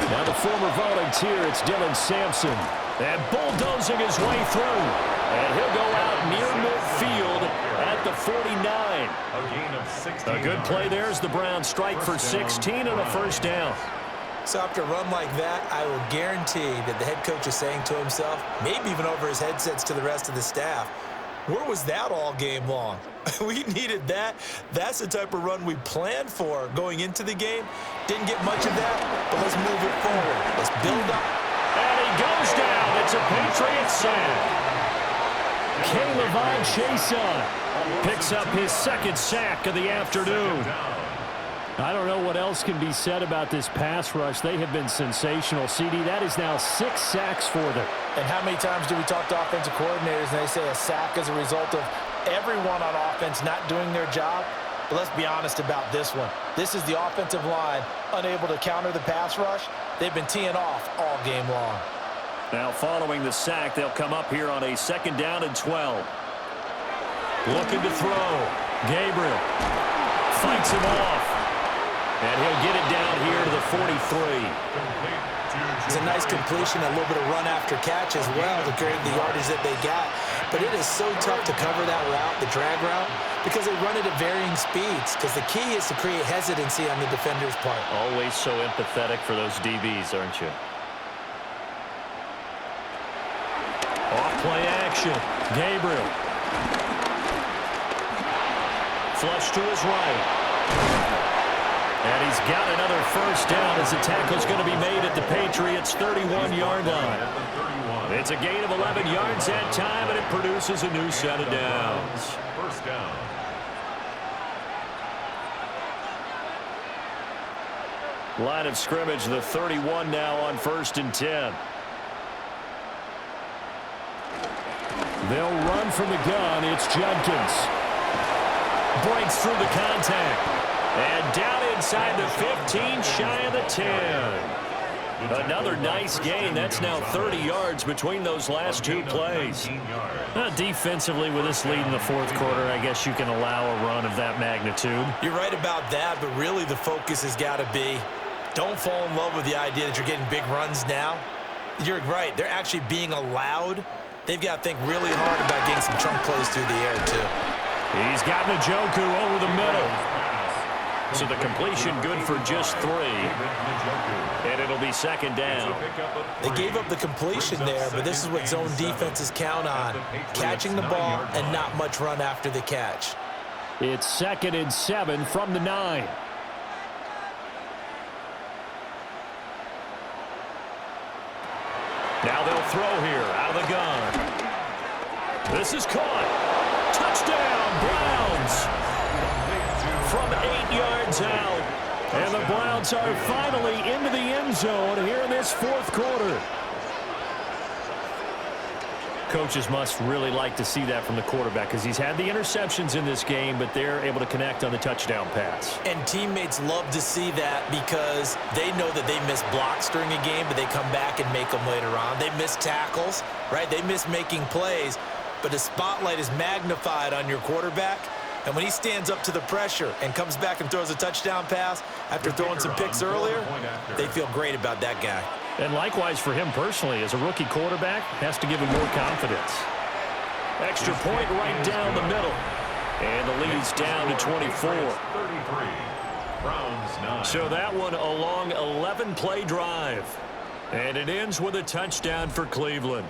Now the former volunteer, it's Dylan Sampson. And bulldozing his way through. And he'll go out near midfield at the 49. A good play there as the Browns strike for 16 and a first down. So after a run like that, I will guarantee that the head coach is saying to himself, maybe even over his headsets to the rest of the staff, where was that all game long? We needed that. That's the type of run we planned for going into the game. Didn't get much of that, but let's move it forward. Let's build up. And he goes down. It's a Patriots sack. Caleb Chason picks up his 2nd sack of the afternoon. I don't know what else can be said about this pass rush. They have been sensational. CD, that is now 6 sacks for them. And how many times do we talk to offensive coordinators and they say a sack is a result of everyone on offense not doing their job? But let's be honest about this one. This is the offensive line unable to counter the pass rush. They've been teeing off all game long. Now following the sack, they'll come up here on a 2nd down and 12. Looking to throw. Gabriel fights him off. And he'll get it down here to the 43. It's a nice completion, a little bit of run after catch as well to create the yardage that they got. But it is so tough to cover that route, the drag route, because they run it at varying speeds. Because the key is to create hesitancy on the defender's part. Always so empathetic for those DBs, aren't you? Off play action. Gabriel. Flush to his right. And he's got another first down as the tackle's going to be made at the Patriots' 31-yard line. It's a gain of 11 yards that time, and it produces a new set of downs. First down. Line of scrimmage, the 31 now on 1st and 10. They'll run from the gun. It's Jenkins. Breaks through the contact. And down inside the 15, shy of the 10. Another nice gain. That's now 30 yards between those last 2 plays. Defensively, with this lead in the 4th quarter, I guess you can allow a run of that magnitude. You're right about that, but really the focus has got to be, don't fall in love with the idea that you're getting big runs now. You're right. They're actually being allowed. They've got to think really hard about getting some chunk plays through the air, too. He's got Njoku over the middle. So the completion good for just 3. And it'll be 2nd down. They gave up the completion there, but this is what zone defenses count on. Catching the ball and not much run after the catch. It's 2nd and 7 from the 9. Now they'll throw here out of the gun. This is caught. Touchdown, Browns. From 8 yards out. And the Browns are finally into the end zone here in this 4th quarter. Coaches must really like to see that from the quarterback because he's had the interceptions in this game, but they're able to connect on the touchdown pass. And teammates love to see that because they know that they miss blocks during a game, but they come back and make them later on. They miss tackles, right? They miss making plays, but the spotlight is magnified on your quarterback. And when he stands up to the pressure and comes back and throws a touchdown pass after throwing some picks earlier, they feel great about that guy. And likewise for him personally, as a rookie quarterback, has to give him more confidence. Extra point right down the middle. And the lead's down to 24. 33. Browns 9. So that one a long 11-play drive. And it ends with a touchdown for Cleveland.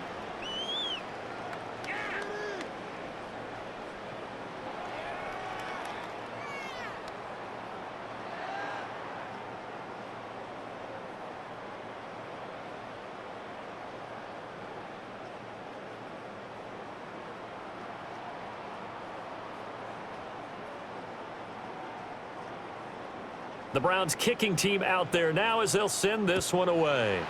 The Browns kicking team out there now as they'll send this one away.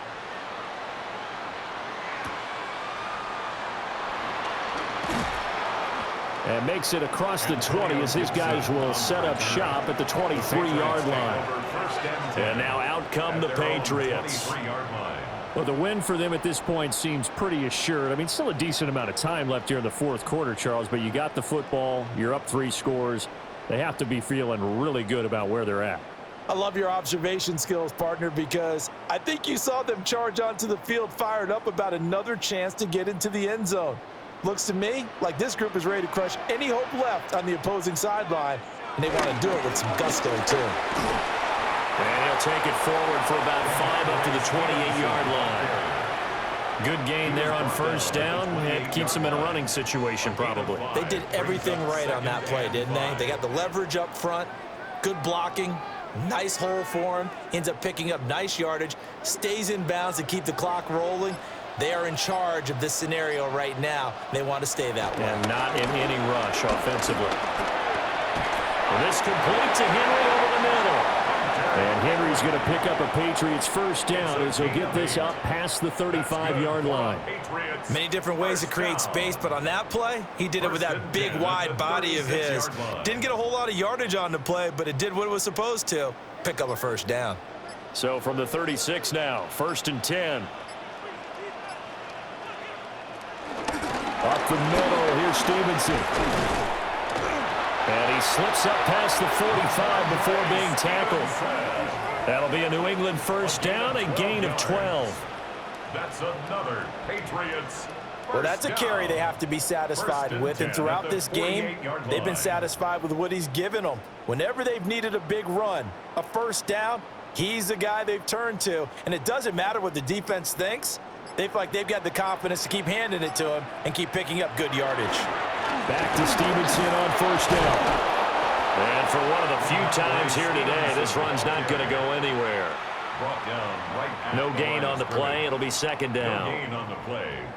And makes it across the 20 as his guys will set up shop at the 23-yard line. And now out come the Patriots. Well, the win for them at this point seems pretty assured. I mean, still a decent amount of time left here in the fourth quarter, Charles, but you got the football, you're up 3 scores. They have to be feeling really good about where they're at. I love your observation skills, partner, because I think you saw them charge onto the field fired up about another chance to get into the end zone. Looks to me like this group is ready to crush any hope left on the opposing sideline, and they want to do it with some gusto, too. And he'll take it forward for about 5 up to the 28-yard line. Good gain there on first down. It keeps them in a running situation, probably. They did everything right on that play, didn't they? They got the leverage up front, good blocking, nice hole for him, ends up picking up nice yardage, stays in bounds to keep the clock rolling. They are in charge of this scenario right now. They want to stay that way. And not in any rush offensively. And this complete to Henry over the middle. And Henry's going to pick up a Patriots first down as he'll get this up past the 35-yard line. Many different ways to create space, but on that play, he did it with that big, wide body of his. Didn't get a whole lot of yardage on the play, but it did what it was supposed to, pick up a first down. So from the 36 now, 1st and 10. Up the middle, here's Stevenson. And he slips up past the 45 before being tackled. That'll be a New England first down, a gain of 12. That's another Patriots. Well, that's a carry they have to be satisfied with, and throughout this game, they've been satisfied with what he's given them. Whenever they've needed a big run, a first down, he's the guy they've turned to, and it doesn't matter what the defense thinks. They feel like they've got the confidence to keep handing it to him and keep picking up good yardage. Back to Stevenson on first down. And for one of the few times here today, this run's not going to go anywhere. No gain on the play. It'll be second down.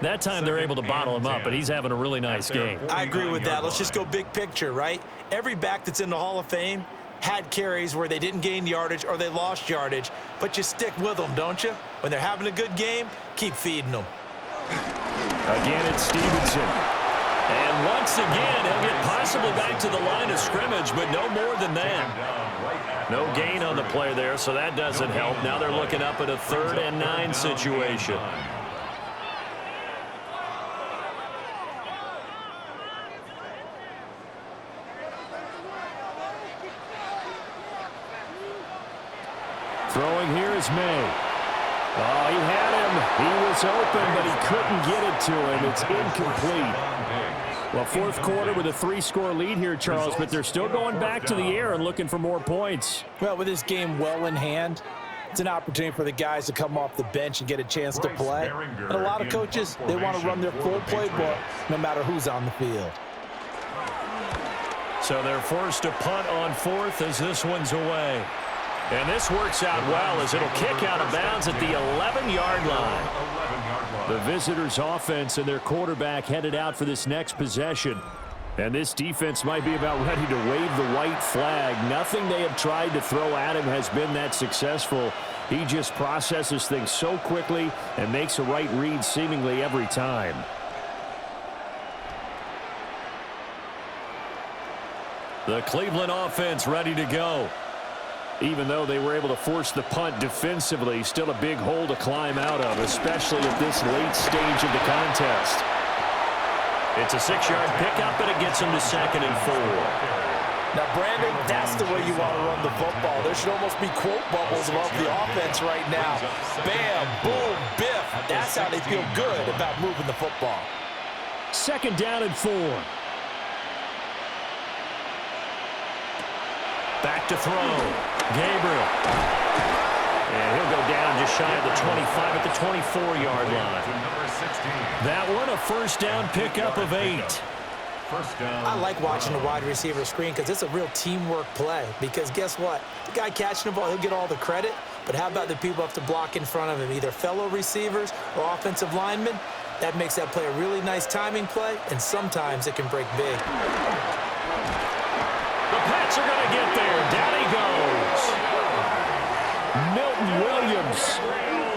That time they're able to bottle him up, but he's having a really nice game. I agree with that. Let's just go big picture, right? Every back that's in the Hall of Fame had carries where they didn't gain yardage or they lost yardage, but you stick with them, don't you? When they're having a good game, keep feeding them. Again, it's Stevenson. And once again, he'll get possibly back to the line of scrimmage, but no more than that. No gain on the play there, so that doesn't help. Now they're looking up at a 3rd and 9 situation. Throwing here is May. Oh, he had him. He was open, but he couldn't get it to him. It's incomplete. Well, fourth quarter with a 3-score lead here, Charles, but they're still going back to the air and looking for more points. Well, with this game well in hand, it's an opportunity for the guys to come off the bench and get a chance to play. And a lot of coaches, they want to run their full playbook no matter who's on the field. So they're forced to punt on 4th as this one's away. And this works out well as it'll kick out of bounds at the 11-yard line. The visitors' offense and their quarterback headed out for this next possession. And this defense might be about ready to wave the white flag. Nothing they have tried to throw at him has been that successful. He just processes things so quickly and makes a right read seemingly every time. The Cleveland offense ready to go. Even though they were able to force the punt defensively, still a big hole to climb out of, especially at this late stage of the contest. It's a 6-yard pickup, and it gets them to 2nd and 4. Now, Brandon, that's the way you want to run the football. There should almost be quote bubbles above the offense right now. Bam, boom, biff. That's how they feel good about moving the football. 2nd down and 4. Back to throw. Gabriel. And he'll go down just shy of the 25 at the 24-yard line. That one, a first down pickup of 8. I like watching the wide receiver screen because it's a real teamwork play. Because guess what? The guy catching the ball, he'll get all the credit. But how about the people who have to block in front of him, either fellow receivers or offensive linemen? That makes that play a really nice timing play, and sometimes it can break big. The Pats are going to get there. Down he goes. Milton Williams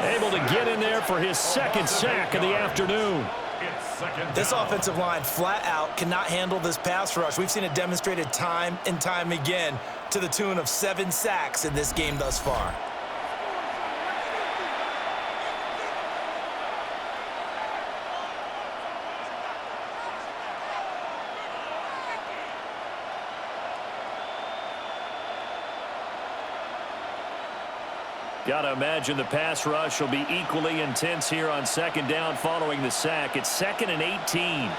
able to get in there for his 2nd sack of the afternoon. It's second down. This offensive line flat out cannot handle this pass rush. We've seen it demonstrated time and time again to the tune of 7 sacks in this game thus far. Got to imagine the pass rush will be equally intense here on second down following the sack. It's 2nd and 18.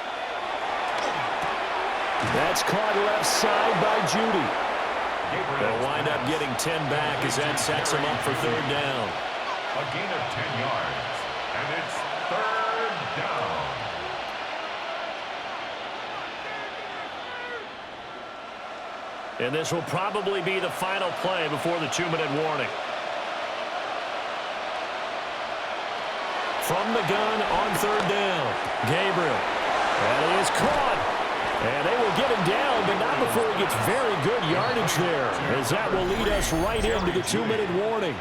That's caught left side by Judy. They'll wind up getting 10 back as that sets them up for third down. A gain of 10 yards, and it's third down. And this will probably be the final play before the 2-minute warning. From the gun on third down, Gabriel. And it is caught. And they will get him down, but not before he gets very good yardage there, as that will lead us right into the 2-minute warning.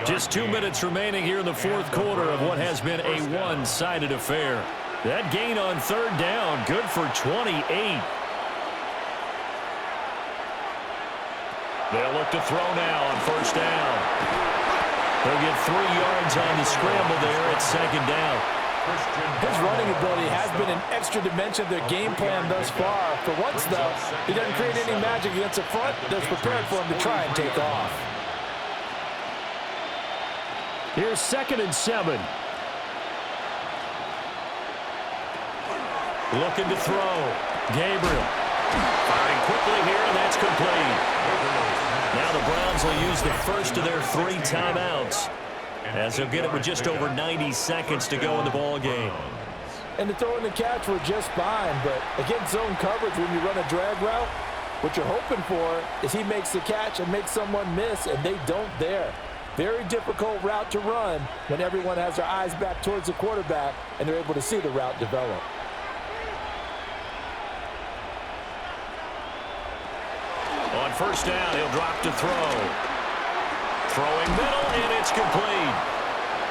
Just 2 minutes remaining here in the fourth quarter of what has been a one-sided affair. That gain on third down, good for 28. They'll look to throw now on first down. They'll get 3 yards on the scramble there at second down. His running ability has been an extra dimension of their game plan thus far. For once, though, he doesn't create any magic against the front that's prepared for him to try and take off. Here's 2nd and 7. Looking to throw. Gabriel. Firing quickly here, and that's complete. Now the Browns will use the first of their 3 timeouts, as they'll get it with just over 90 seconds to go in the ball game. And the throw and the catch were just fine, but against zone coverage, when you run a drag route, what you're hoping for is he makes the catch and makes someone miss, and they don't there. Very difficult route to run when everyone has their eyes back towards the quarterback and they're able to see the route develop. On first down, he'll drop to throw. Throwing middle, and it's complete.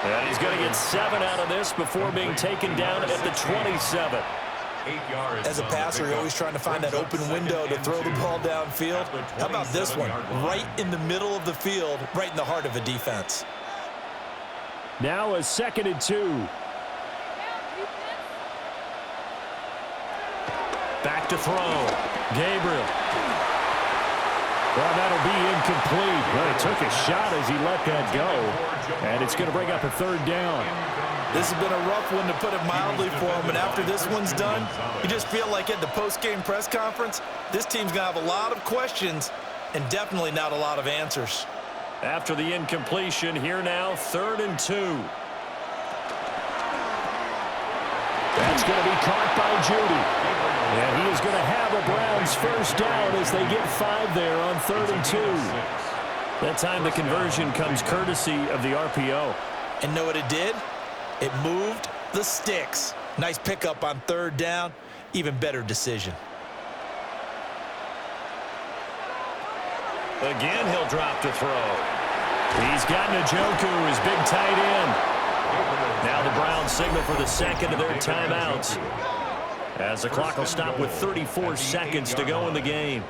And he's going to get 7 out of this before being taken down at the 27. As a passer, you're always trying to find that open window to throw the ball downfield. How about this one? Right in the middle of the field, right in the heart of a defense. Now a 2nd and 2. Back to throw. Gabriel. Well, that'll be incomplete. Well, he took a shot as he let that go. And it's going to bring up a third down. This has been a rough one, to put it mildly, for him. And after this one's done, you just feel like at the post-game press conference, this team's going to have a lot of questions and definitely not a lot of answers. After the incompletion, here now, 3rd and 2. That's going to be caught by Judy. And he is going to have a Browns first down as they get 5 there on 3rd and 2. That time the conversion comes courtesy of the RPO. And know what it did? It moved the sticks. Nice pickup on 3rd down. Even better decision. Again, he'll drop to throw. He's got Njoku, his big tight end. Now the Browns signal for the 2nd of their timeouts, as the clock will stop with 34 seconds to go in the game.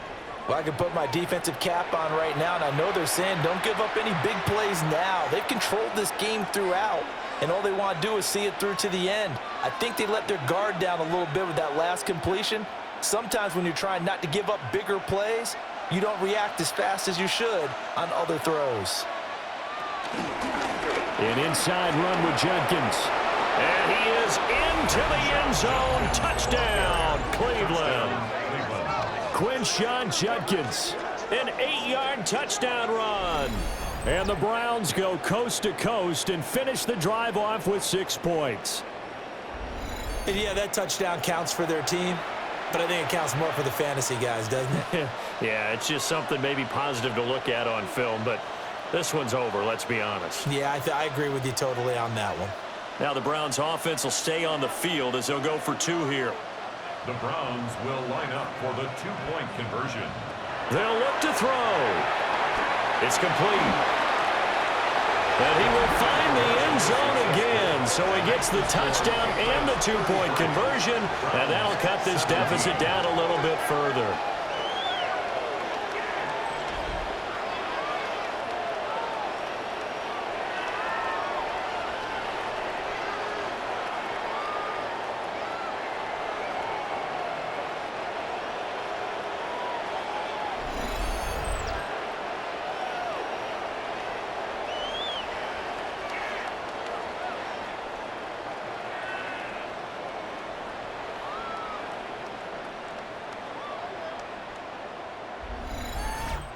Well, I can put my defensive cap on right now, and I know they're saying don't give up any big plays now. They've controlled this game throughout, and all they want to do is see it through to the end. I think they let their guard down a little bit with that last completion. Sometimes when you're trying not to give up bigger plays, you don't react as fast as you should on other throws. An inside run with Jenkins. And he is into the end zone. Touchdown, Cleveland. Quinshon Judkins, an 8-yard touchdown run. And the Browns go coast to coast and finish the drive off with 6 points. And yeah, that touchdown counts for their team, but I think it counts more for the fantasy guys, doesn't it? Yeah, it's just something maybe positive to look at on film, but this one's over, let's be honest. Yeah, I agree with you totally on that one. Now the Browns offense will stay on the field as they'll go for 2 here. The Browns will line up for the 2-point conversion. They'll look to throw. It's complete. And he will find the end zone again. So he gets the touchdown and the 2-point conversion, and that'll cut this deficit down a little bit further.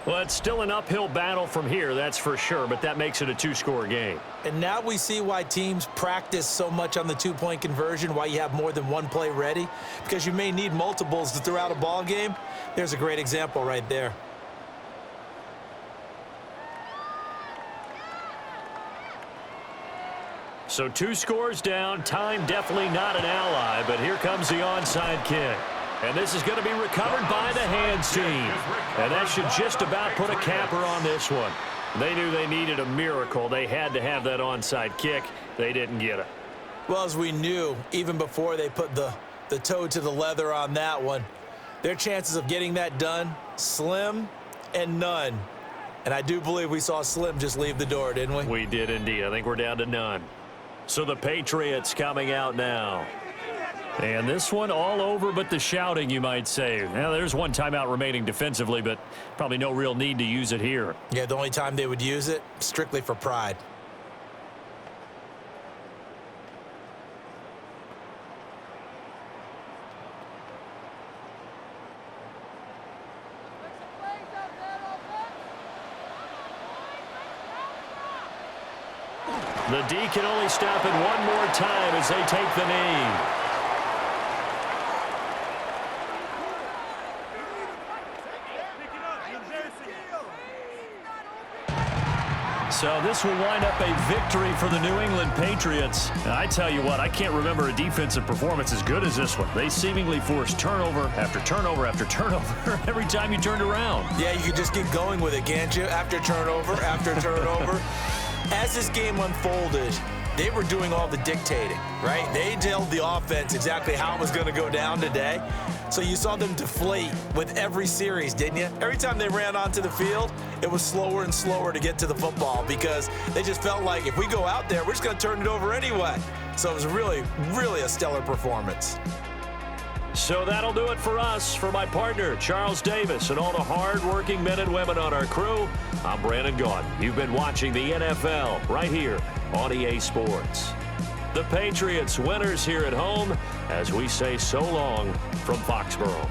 Well, it's still an uphill battle from here, that's for sure, but that makes it a 2-score game. And now we see why teams practice so much on the 2-point conversion, why you have more than one play ready, because you may need multiples throughout a ball game. There's a great example right there. So 2 scores down, time definitely not an ally, but here comes the onside kick. And this is going to be recovered by the hands team. And that should just about put a capper on this one. They knew they needed a miracle. They had to have that onside kick. They didn't get it. Well, as we knew, even before they put the toe to the leather on that one, their chances of getting that done, slim and none. And I do believe we saw Slim just leave the door, didn't we? We did indeed. I think we're down to none. So the Patriots coming out now. And this one all over but the shouting, you might say. Now, there's one timeout remaining defensively, but probably no real need to use it here. Yeah, the only time they would use it, strictly for pride. The D can only stop it one more time as they take the knee. So this will wind up a victory for the New England Patriots. Now, I tell you what, I can't remember a defensive performance as good as this one. They seemingly forced turnover after turnover after turnover every time you turned around. Yeah, you could just keep going with it, can't you? After turnover, after turnover. As this game unfolded, they were doing all the dictating, right? They told the offense exactly how it was going to go down today. So you saw them deflate with every series, didn't you? Every time they ran onto the field, it was slower and slower to get to the football because they just felt like if we go out there, we're just going to turn it over anyway. So it was really, really a stellar performance. So that'll do it for us. For my partner, Charles Davis, and all the hard-working men and women on our crew, I'm Brandon Gaudin. You've been watching the NFL right here on EA Sports. The Patriots winners here at home as we say so long from Foxborough.